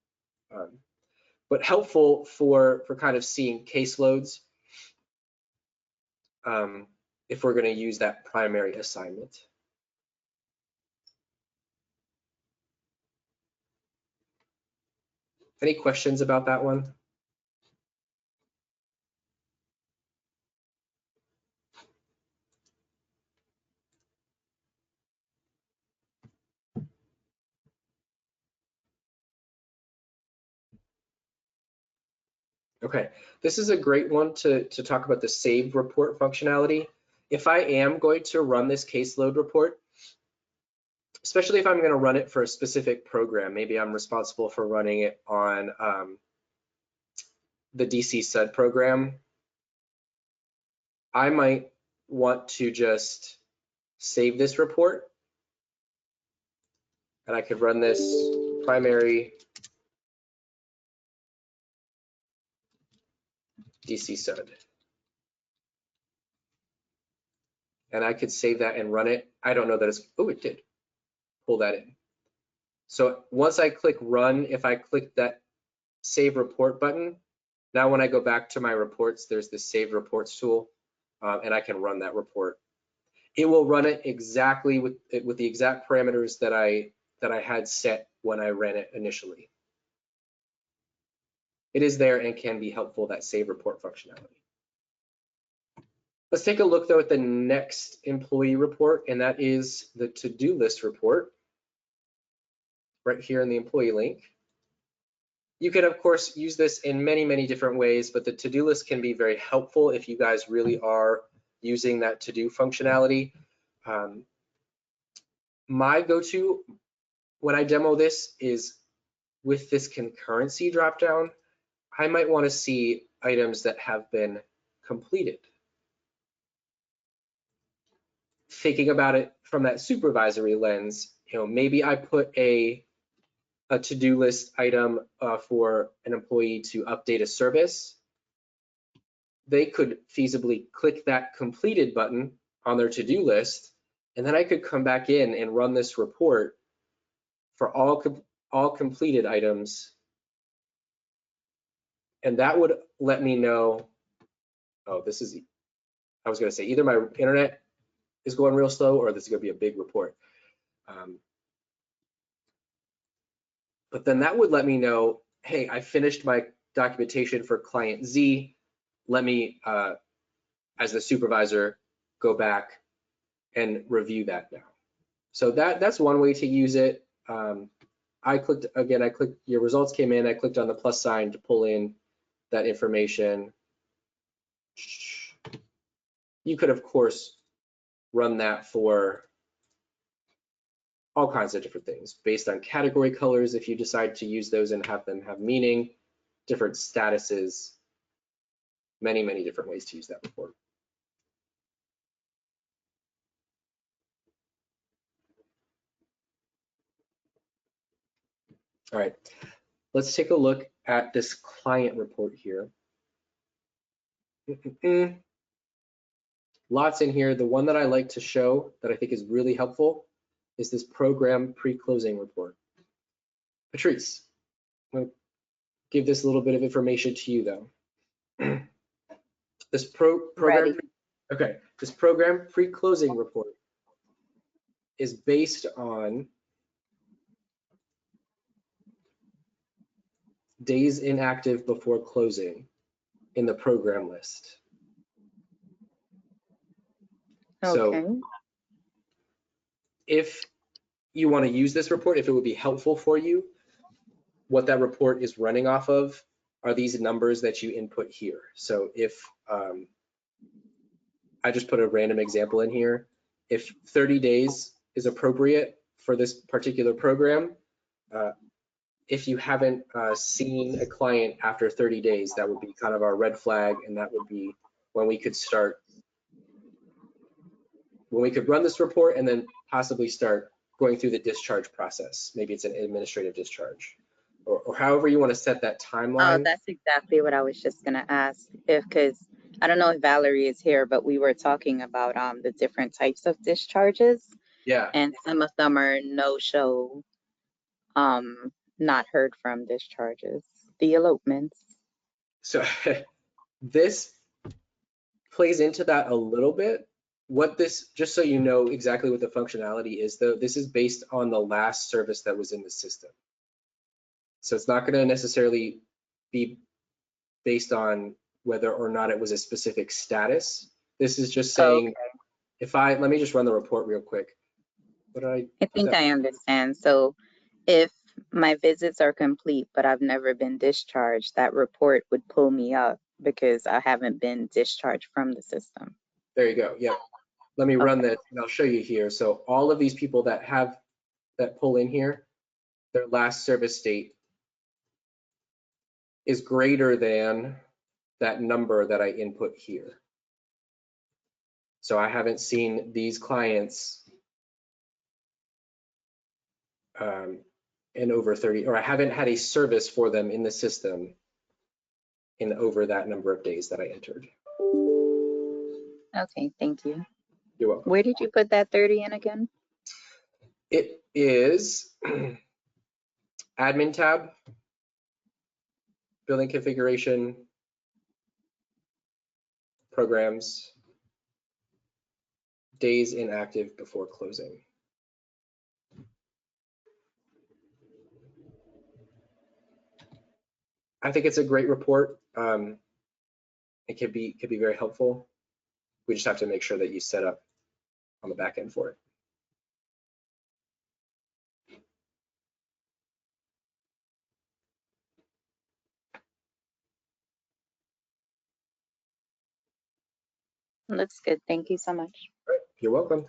But helpful for kind of seeing caseloads if we're going to use that primary assignment. Any questions about that one? Okay, this is a great one to talk about the save report functionality. If I am going to run this caseload report, especially if I'm going to run it for a specific program, maybe I'm responsible for running it on the DC SUD program, I might want to just save this report, and I could run this primary DC SUD. And I could save that and run it. I don't know that it's, oh, it did pull that in. So once I click run, if I click that save report button, now when I go back to my reports, there's this save reports tool, and I can run that report. It will run it exactly with the exact parameters that I had set when I ran it initially. It is there and can be helpful, that save report functionality. Let's take a look though at the next employee report, and that is the to-do list report right here in the employee link. You can of course use this in many, many different ways, but the to-do list can be very helpful if you guys really are using that to-do functionality. My go-to when I demo this is with this concurrency dropdown, I might want to see items that have been completed. Thinking about it from that supervisory lens, you know, maybe I put a to-do list item for an employee to update a service. They could feasibly click that completed button on their to-do list, and then I could come back in and run this report for all completed items, and that would let me know, oh, this is, I was going to say either my internet is going real slow or this is going to be a big report. But then that would let me know, hey, I finished my documentation for client Z. Let me, as the supervisor, go back and review that now. So that's one way to use it. I clicked, your results came in, I clicked on the plus sign to pull in that information. You could, of course, run that for all kinds of different things based on category colors if you decide to use those and have them have meaning, different statuses, many, many different ways to use that report. All right, let's take a look at this client report here. Lots in here. The one that I like to show that I think is really helpful is this program pre-closing report. Patrice, I'm going to give this a little bit of information to you though. This program, okay, this program pre-closing report is based on days inactive before closing in the program list. Okay. So if you want to use this report, if it would be helpful for you, what that report is running off of are these numbers that you input here. So if I just put a random example in here, if 30 days is appropriate for this particular program, if you haven't seen a client after 30 days, that would be kind of our red flag, and that would be when we could start, when we could run this report and then possibly start going through the discharge process. Maybe it's an administrative discharge, or however you want to set that Oh, timeline. that's exactly what I was just gonna ask. Because I don't know if Valerie is here, but we were talking about the different types of discharges, Yeah, and some of them are no-show, not heard from discharges, the elopements. so this plays into that a little bit. What this, just so you know exactly what the functionality is though, this is based on the last service that was in the system. So it's not going to necessarily be based on whether or not it was a specific status. This is just saying, Okay. if let me just run the report real quick. What did I do think that? I understand. So if my visits are complete, but I've never been discharged, that report would pull me up because I haven't been discharged from the system. There you go. Yep. Let me run Okay. that and I'll show you here. So all of these people that pull in here, their last service date is greater than that number that I input here. So I haven't seen these clients in over 30, or I haven't had a service for them in the system in over that number of days that I entered. Okay, thank you. You're welcome. Where did you put that 30 in again? It is admin tab, building configuration, programs, days inactive before closing. I think it's a great report. It could be very helpful. We just have to make sure that you set up on the back end for it. Looks good. Thank you so much. All right, you're welcome.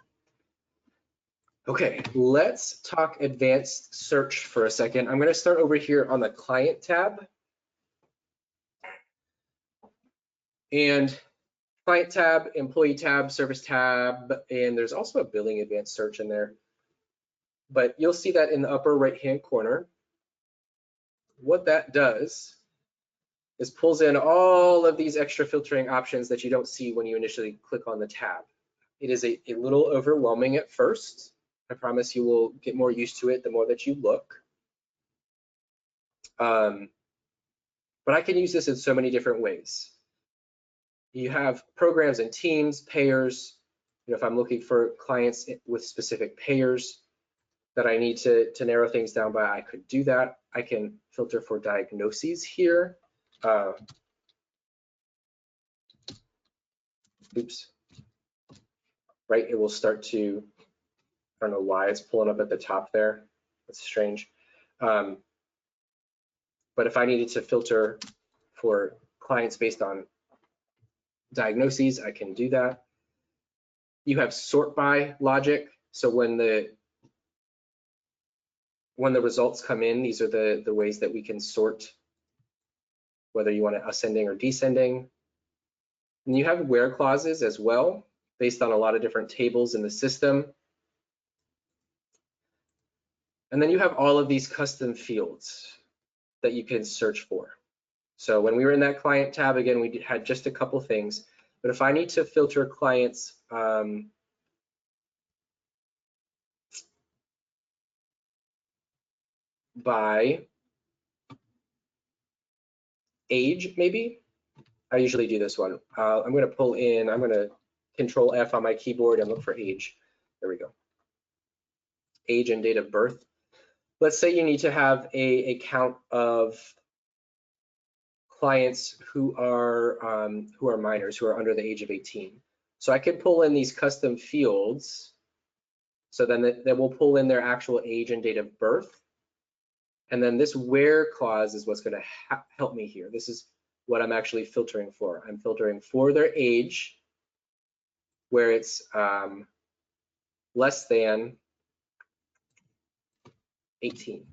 Okay, let's talk advanced search for a second. I'm going to start over here on the client tab. And client tab, employee tab, service tab, and there's also a billing advanced search in there. But you'll see that in the upper right-hand corner. What that does is pulls in all of these extra filtering options that you don't see when you initially click on the tab. It is a little overwhelming at first. I promise you will get more used to it the more that you look. But I can use this in so many different ways. You have programs and teams, payers. If I'm looking for clients with specific payers that I need to narrow things down by, I could do that. I can filter for diagnoses here. Oops. Right, it will start to, I don't know why it's pulling up at the top there. That's strange. But if I needed to filter for clients based on diagnoses, I can do that. You have sort by logic. So when the results come in, these are the ways that we can sort, whether you want it ascending or descending. And you have where clauses as well, based on a lot of different tables in the system. And then you have all of these custom fields that you can search for. So when we were in that client tab, again, we had just a couple things. But if I need to filter clients by age, maybe, I usually do this one. I'm going to pull in, I'm going to Control F on my keyboard and look for age. There we go. Age and date of birth. Let's say you need to have a count of clients who are minors, who are under the age of 18. So I could pull in these custom fields. So then that will pull in their actual age and date of birth. And then this where clause is what's going to help me here. This is what I'm actually filtering for. I'm filtering for their age, where it's less than 18.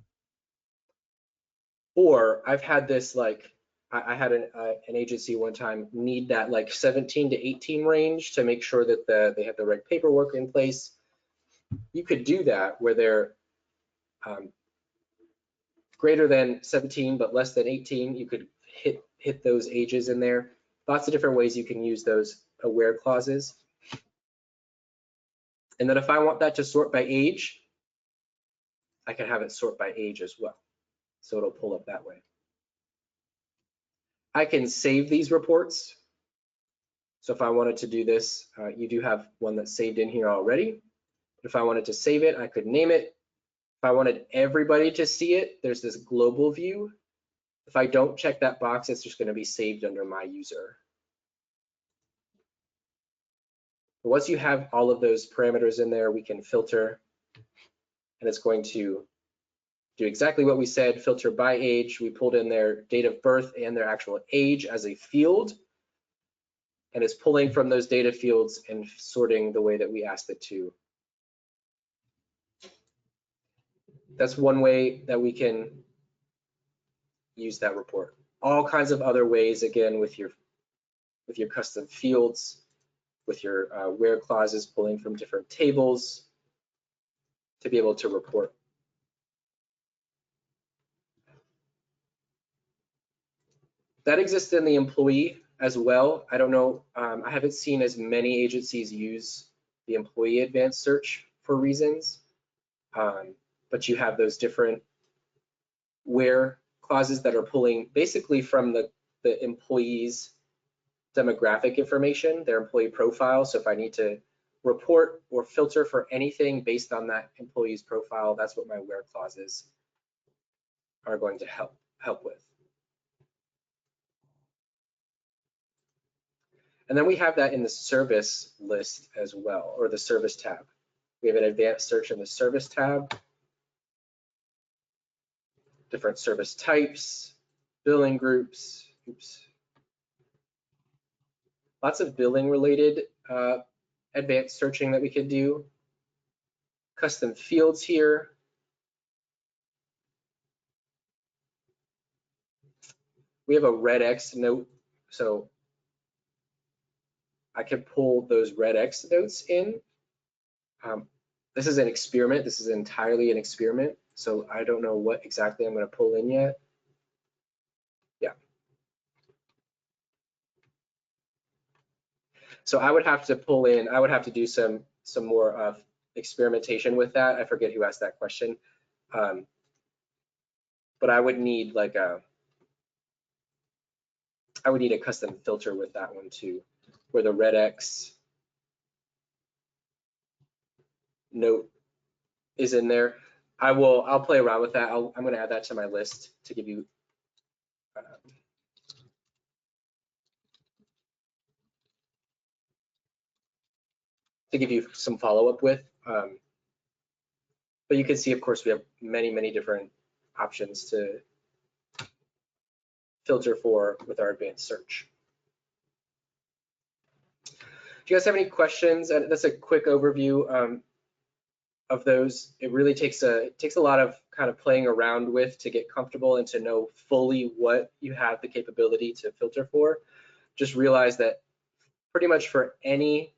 Or I've had this, like, I had an agency one time need that like 17 to 18 range to make sure that they have the right paperwork in place. You could do that where they're greater than 17 but less than 18. You could hit those ages in there. Lots of different ways you can use those where clauses. And then if I want that to sort by age, I can have it sort by age as well. So it'll pull up that way. I can save these reports. So if I wanted to do this, you do have one that's saved in here already. If I wanted to save it, I could name it. If I wanted everybody to see it, there's this global view. If I don't check that box, it's just going to be saved under my user. But once you have all of those parameters in there, we can filter, and it's going to do exactly what we said, filter by age. We pulled in their date of birth and their actual age as a field, and it's pulling from those data fields and sorting the way that we asked it to. That's one way that we can use that report. All kinds of other ways, again, with your custom fields, with your where clauses, pulling from different tables to be able to report. That exists in the employee as well. I don't know, I haven't seen as many agencies use the employee advanced search for reasons, but you have those different where clauses that are pulling basically from the employee's demographic information, their employee profile. So if I need to report or filter for anything based on that employee's profile, that's what my where clauses are going to help with. And then we have that in the service list as well, or the service tab. We have an advanced search in the service tab, different service types, billing groups, lots of billing related advanced searching that we could do. Custom fields here. We have a red X note, so I can pull those red X notes in. This is an experiment. This is entirely an experiment, so I don't know what exactly I'm going to pull in yet. Yeah. So I would have to pull in, I would have to do some more experimentation with that. I forget who asked that question. But I would need like a custom filter with that one too, where the red X note is in there. I'll play around with that. I'm going to add that to my list to give you some follow-up with. But you can see, of course, we have many different options to filter for with our advanced search. Do you guys have any questions? That's a quick overview of those. It really takes a lot of kind of playing around with to get comfortable and to know fully what you have the capability to filter for. Just realize that pretty much for any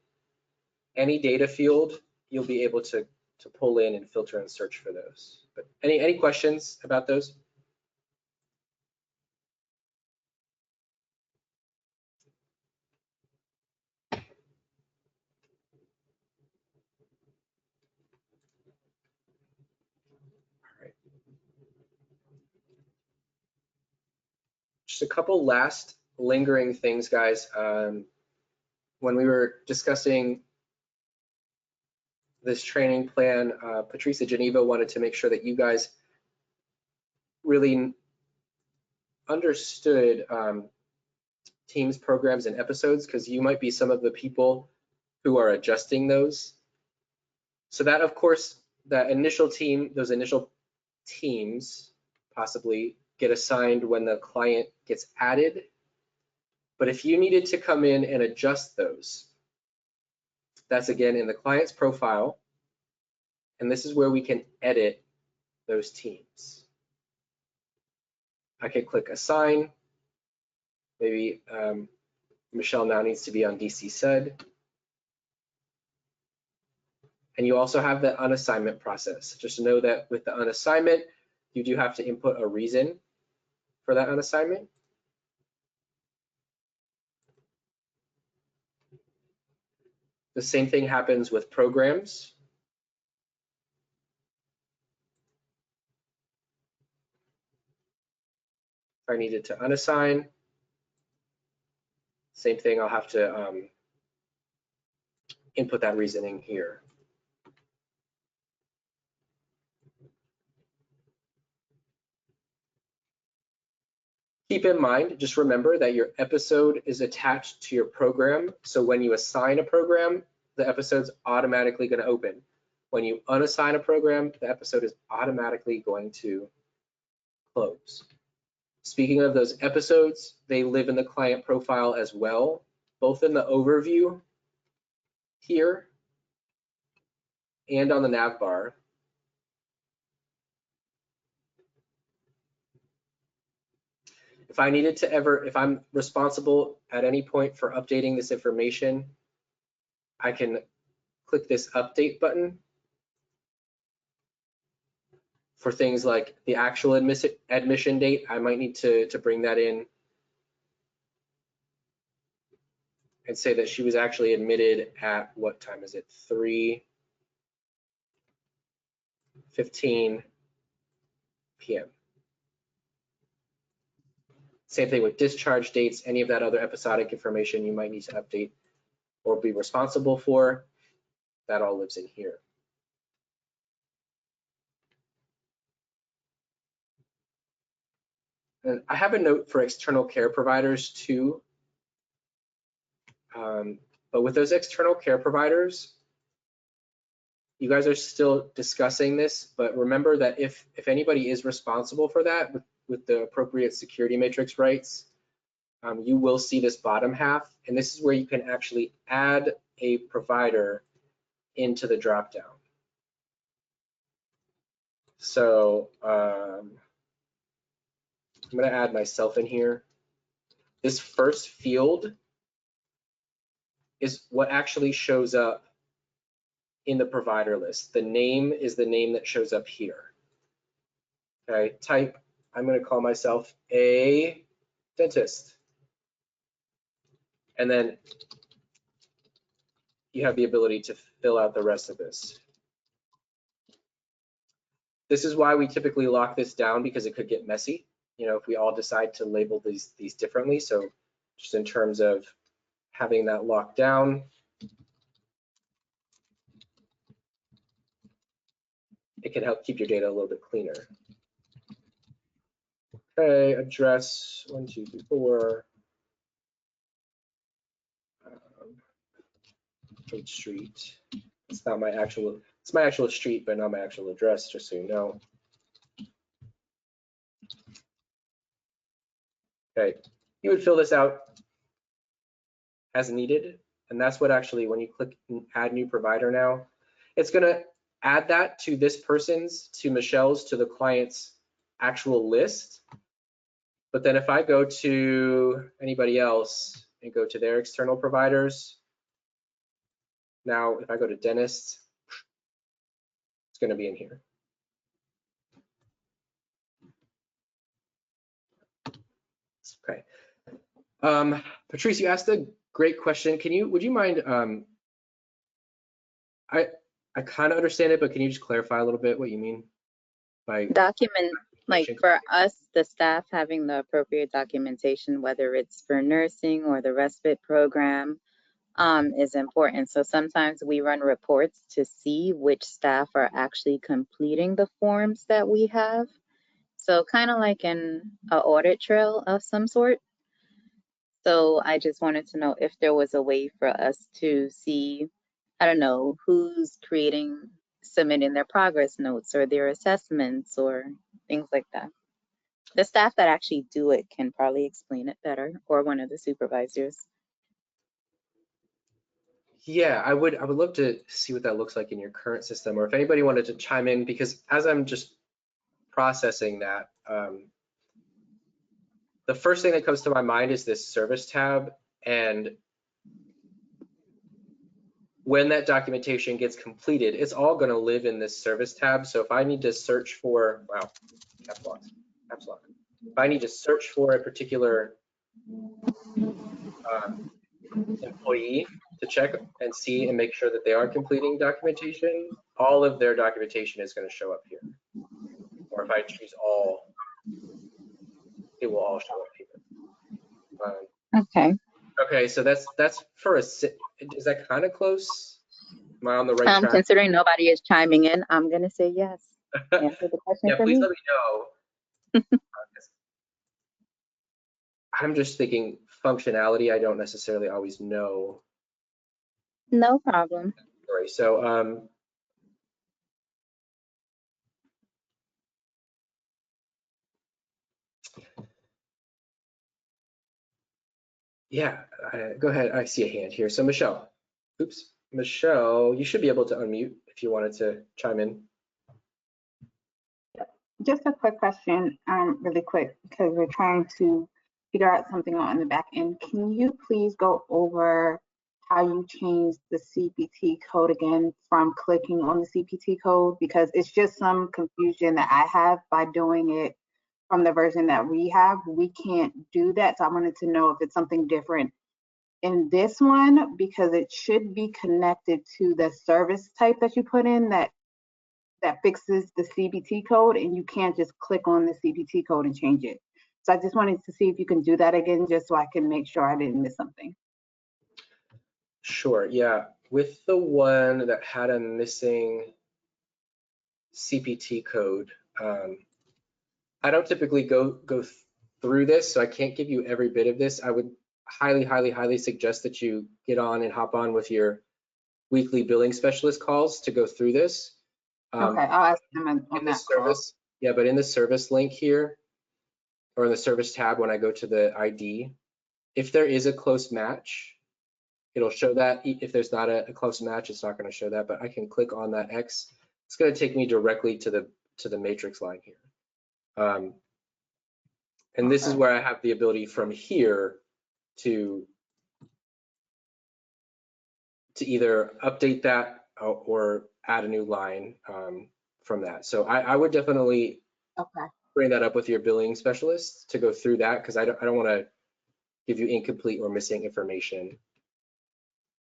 data field, you'll be able to pull in and filter and search for those. But any questions about those? Just a couple last lingering things, guys. When we were discussing this training plan, Patricia Geneva wanted to make sure that you guys really understood teams, programs, and episodes, because you might be some of the people who are adjusting those. So that, of course, that initial team, those initial teams possibly get assigned when the client gets added. But if you needed to come in and adjust those, that's again in the client's profile. And this is where we can edit those teams. I could click assign. Maybe Michelle now needs to be on DC SED. And you also have the unassignment process. Just know that with the unassignment, you do have to input a reason for that unassignment. The same thing happens with programs. If I needed to unassign, same thing, I'll have to input that reasoning here. Keep in mind, just remember that your episode is attached to your program. So when you assign a program, the episode's automatically going to open. When you unassign a program, the episode is automatically going to close. Speaking of those episodes, they live in the client profile as well, both in the overview here and on the nav bar. If I needed to if I'm responsible at any point for updating this information, I can click this update button for things like the actual admission date. I might need to bring that in and say that she was actually admitted at, what time is it? 3:15 p.m. Same thing with discharge dates, any of that other episodic information you might need to update or be responsible for, that all lives in here. And I have a note for external care providers too. But with those external care providers, you guys are still discussing this, but remember that if anybody is responsible for that with the appropriate security matrix rights, you will see this bottom half, and this is where you can actually add a provider into the dropdown. So I'm going to add myself in here. This first field is what actually shows up in the provider list. The name is the name that shows up here. Okay, type, I'm going to call myself a dentist. And then you have the ability to fill out the rest of this. This is why we typically lock this down, because it could get messy, you know, if we all decide to label these differently. So just in terms of having that locked down, it can help keep your data a little bit cleaner. Okay, address 1, 2, 3, 4. Street. It's not my actual, it's my actual street, but not my actual address, just so you know. Okay, you would fill this out as needed, and that's what actually, when you click add new provider now, it's gonna add that to this person's, to Michelle's, to the client's actual list. But then if I go to anybody else and go to their external providers, now if I go to dentists, it's gonna be in here. Okay. Patrice, you asked a great question. Would you mind, I kind of understand it, but can you just clarify a little bit what you mean by Document, like for us, the staff having the appropriate documentation, whether it's for nursing or the respite program, is important. So sometimes we run reports to see which staff are actually completing the forms that we have. So kind of like a audit trail of some sort. So I just wanted to know if there was a way for us to see, I don't know, who's submitting their progress notes or their assessments or things like that. The staff that actually do it can probably explain it better, or one of the supervisors. Yeah, I would love to see what that looks like in your current system, or if anybody wanted to chime in, because as I'm just processing that, the first thing that comes to my mind is this service tab, and when that documentation gets completed, it's all going to live in this service tab. So if I need to search for, wow, caps lock. If I need to search for a particular employee to check and see and make sure that they are completing documentation, all of their documentation is going to show up here. Or if I choose all, it will all show up here. Okay. Okay, so that's for a, is that kind of close? Am I on the right track? Considering nobody is chiming in, I'm gonna say yes. Answer the question Yeah, for please me. let me know. I'm just thinking functionality. I don't necessarily always know. No problem. Sorry. So yeah, go ahead. I see a hand here. So Michelle, oops, Michelle, you should be able to unmute if you wanted to chime in. Just a quick question, really quick, because we're trying to figure out something on the back end. Can you please go over how you changed the CPT code again from clicking on the CPT code? Because it's just some confusion that I have by doing it from the version that we have. We can't do that. So I wanted to know if it's something different in this one, because it should be connected to the service type that you put in that fixes the CPT code, and you can't just click on the CPT code and change it. So I just wanted to see if you can do that again, just so I can make sure I didn't miss something. Sure, yeah. With the one that had a missing CPT code, I don't typically go through this, so I can't give you every bit of this. I would highly suggest that you get on and hop on with your weekly billing specialist calls to go through this. Okay, I'll ask them on In the that call. service, yeah, but in the service link here, or in the service tab, when I go to the ID, if there is a close match, it'll show that. If there's not a close match, it's not going to show that, but I can click on that X. It's going to take me directly to the matrix line here. And this is where I have the ability from here to either update that or add a new line from that. So I would definitely bring that up with your billing specialist to go through that, because I don't want to give you incomplete or missing information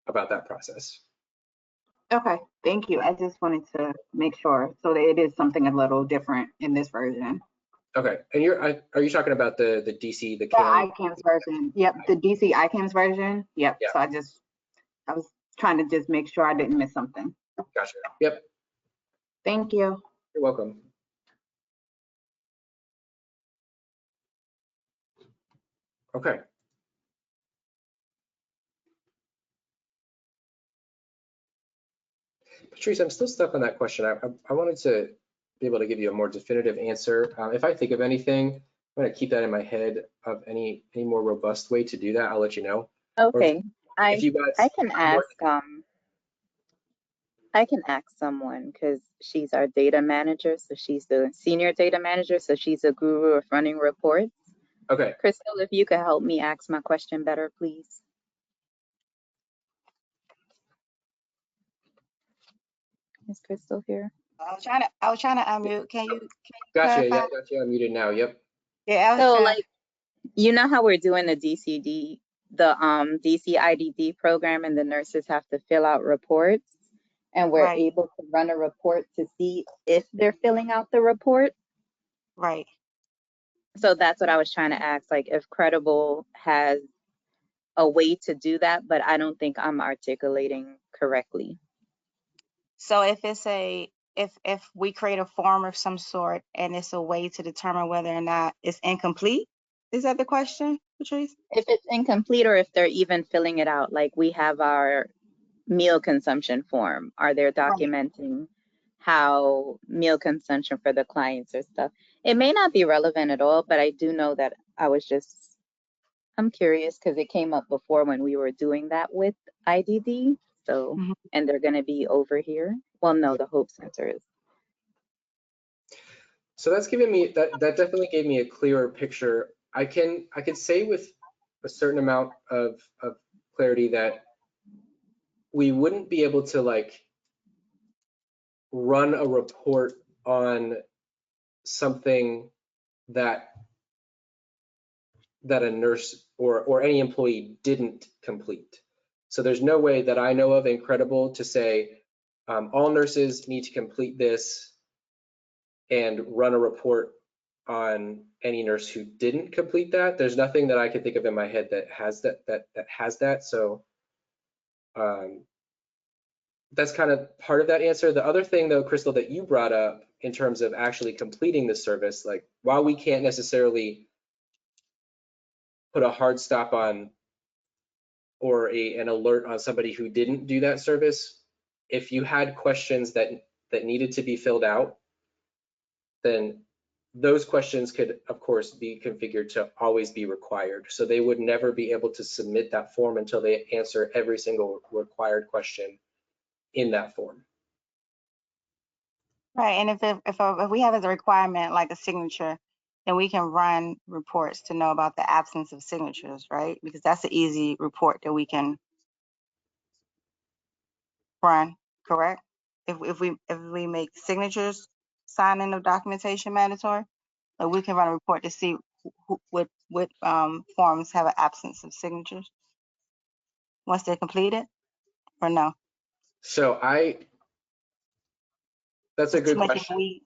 about that process. Okay, thank you. I just wanted to make sure so that it is something a little different in this version. Okay, and are you talking about the DC, the The ICANN's version? Yep, the DC ICANN's version. Yep. Yeah. So I was trying to just make sure I didn't miss something. Gotcha. Yep. Thank you. You're welcome. Okay. Patrice, I'm still stuck on that question. I wanted to be able to give you a more definitive answer. If I think of anything, I'm going to keep that in my head of any more robust way to do that. I'll let you know. Okay. If you guys I can ask someone, because she's our data manager, so she's the senior data manager, so she's a guru of running reports. Okay. Crystal, if you could help me ask my question better, please. Is Crystal here? I was trying to unmute. Can you Gotcha. clarify? Yeah, gotcha. I'm muted now. Yep. Yeah, I was So trying. like, you know how we're doing the DCD, the DCIDD program, and the nurses have to fill out reports, and we're Right. able to run a report to see if they're filling out the report. Right. So that's what I was trying to ask, like if Credible has a way to do that, but I don't think I'm articulating correctly. So if it's a if we create a form of some sort and it's a way to determine whether or not it's incomplete? Is that the question, Patrice? If it's incomplete or if they're even filling it out, like we have our meal consumption form, are they documenting how meal consumption for the clients or stuff? It may not be relevant at all, but I do know that I'm curious because it came up before when we were doing that with IDD. So, Mhm. and they're going to be over here. Well, no, the Hope Center is. So that's giving me, that definitely gave me a clearer picture. I could say with a certain amount of clarity that we wouldn't be able to like run a report on something that a nurse or any employee didn't complete. So there's no way that I know of in Credible to say all nurses need to complete this and run a report on any nurse who didn't complete that. There's nothing that I can think of in my head that has that. So that's kind of part of that answer. The other thing though, Crystal, that you brought up in terms of actually completing the service, like while we can't necessarily put a hard stop on or an alert on somebody who didn't do that service, if you had questions that needed to be filled out, then those questions could, of course, be configured to always be required. So they would never be able to submit that form until they answer every single required question in that form. Right, and if we have as a requirement like a signature, then we can run reports to know about the absence of signatures, right? Because that's an easy report that we can run, correct? If we make signatures, signing of documentation mandatory, like we can run a report to see what forms have an absence of signatures once they're completed, or no? So that's a It's too good much of question. a weed.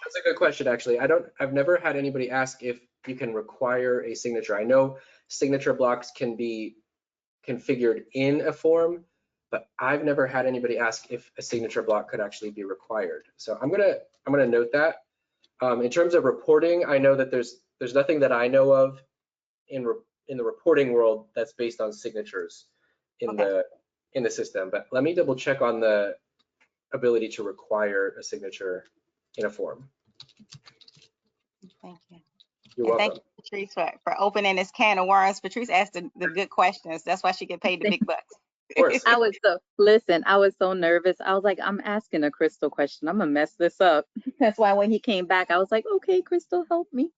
That's a good question, actually. I've never had anybody ask if you can require a signature. I know signature blocks can be configured in a form, but I've never had anybody ask if a signature block could actually be required. So I'm gonna note that. In terms of reporting, I know that there's nothing that I know of in the reporting world that's based on signatures in the system. But let me double check on the ability to require a signature in a form. Thank you. You're And welcome. thank you, Patrice, for opening this can of worms. Patrice asked the good questions. That's why she get paid the big bucks. Of course. I was so nervous. I was like, I'm asking a Crystal question. I'm gonna mess this up. That's why when he came back, I was like, okay, Crystal, help me.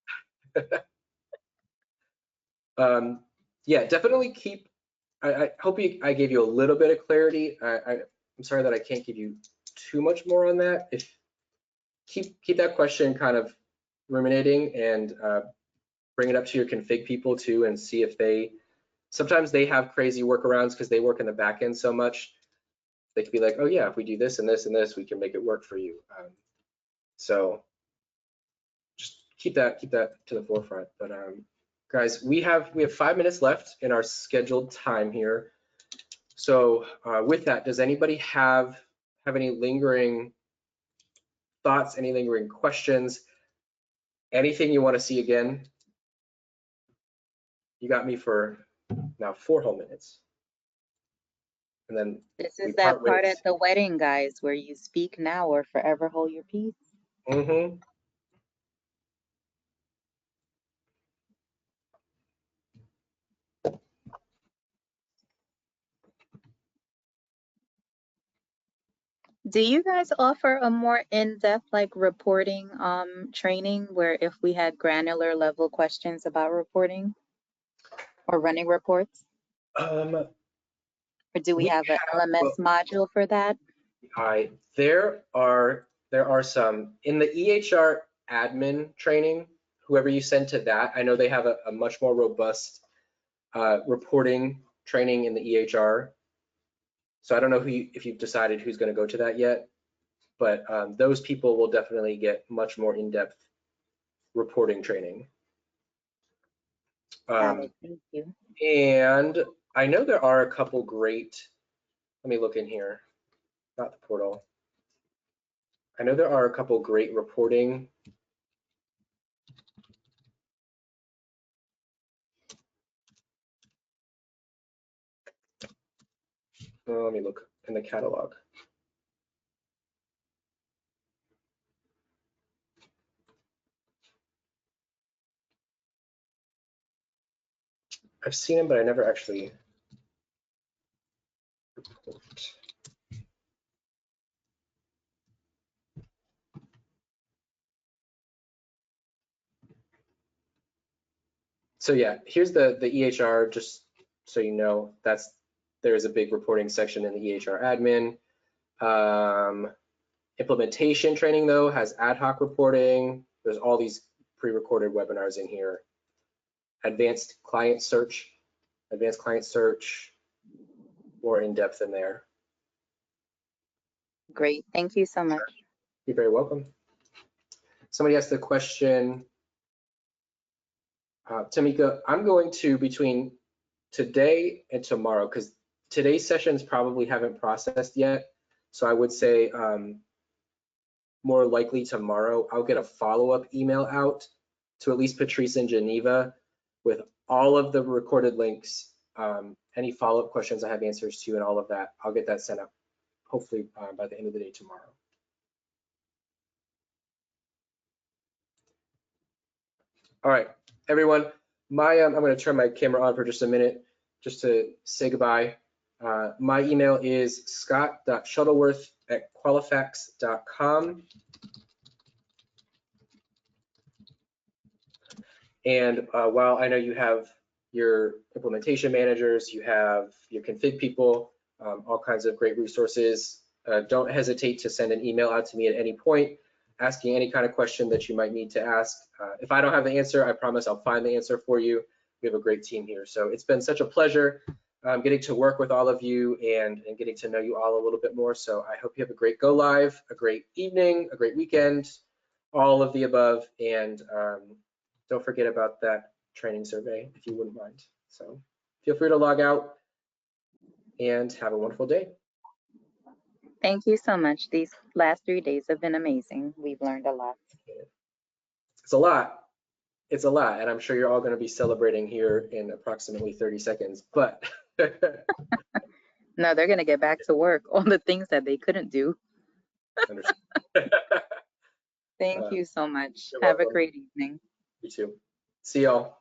Yeah, definitely keep. I hope I gave you a little bit of clarity. I'm sorry that I can't give you too much more on that. If keep that question kind of ruminating and bring it up to your config people too and see if sometimes they have crazy workarounds because they work in the back end so much. They could be like, oh yeah, if we do this and this and this, we can make it work for you. So just keep that to the forefront. But guys, we have 5 minutes left in our scheduled time here. So with that, does anybody have any lingering thoughts, any lingering questions, anything you want to see again? You got me for now 4 whole minutes. And then This we is that part part ways. at the wedding, guys, where you speak now or forever hold your peace. Mm-hmm. Do you guys offer a more in-depth like reporting training where if we had granular level questions about reporting or running reports? Or do we have an LMS module for that? There are some in the EHR admin training. Whoever you send to that, I know they have a much more robust reporting training in the EHR. So I don't know if you've decided who's going to go to that yet, but those people will definitely get much more in-depth reporting training. Got it. Thank you. And I know there are a couple great. Let me look in here. Not the portal. I know there are a couple great reporting. Let me look in the catalog. I've seen them, but I never actually report. So yeah, here's the EHR, just so you know, there's a big reporting section in the EHR admin. Implementation training though has ad hoc reporting. There's all these pre-recorded webinars in here. Advanced client search, more in depth in there. Great. Thank you so much. You're very welcome. Somebody asked the question, Tamika, I'm going to, between today and tomorrow, because today's sessions probably haven't processed yet. So I would say more likely tomorrow, I'll get a follow-up email out to at least Patrice in Geneva with all of the recorded links, any follow-up questions I have answers to, and all of that. I'll get that sent up hopefully by the end of the day tomorrow. All right, everyone, I'm going to turn my camera on for just a minute just to say goodbye. My email is scott.shuttleworth@qualifax.com. And while I know you have your implementation managers, you have your config people, all kinds of great resources, don't hesitate to send an email out to me at any point, asking any kind of question that you might need to ask. If I don't have the answer, I promise I'll find the answer for you. We have a great team here. So it's been such a pleasure getting to work with all of you and getting to know you all a little bit more. So I hope you have a great go live, a great evening, a great weekend, all of the above. And don't forget about that training survey if you wouldn't mind. So feel free to log out and have a wonderful day. Thank you so much. These last 3 days have been amazing. We've learned a lot. It's a lot. It's a lot. And I'm sure you're all going to be celebrating here in approximately 30 seconds. But No, they're going to get back to work on the things that they couldn't do. Thank you so much. You're Have a welcome. great evening. You too. See y'all.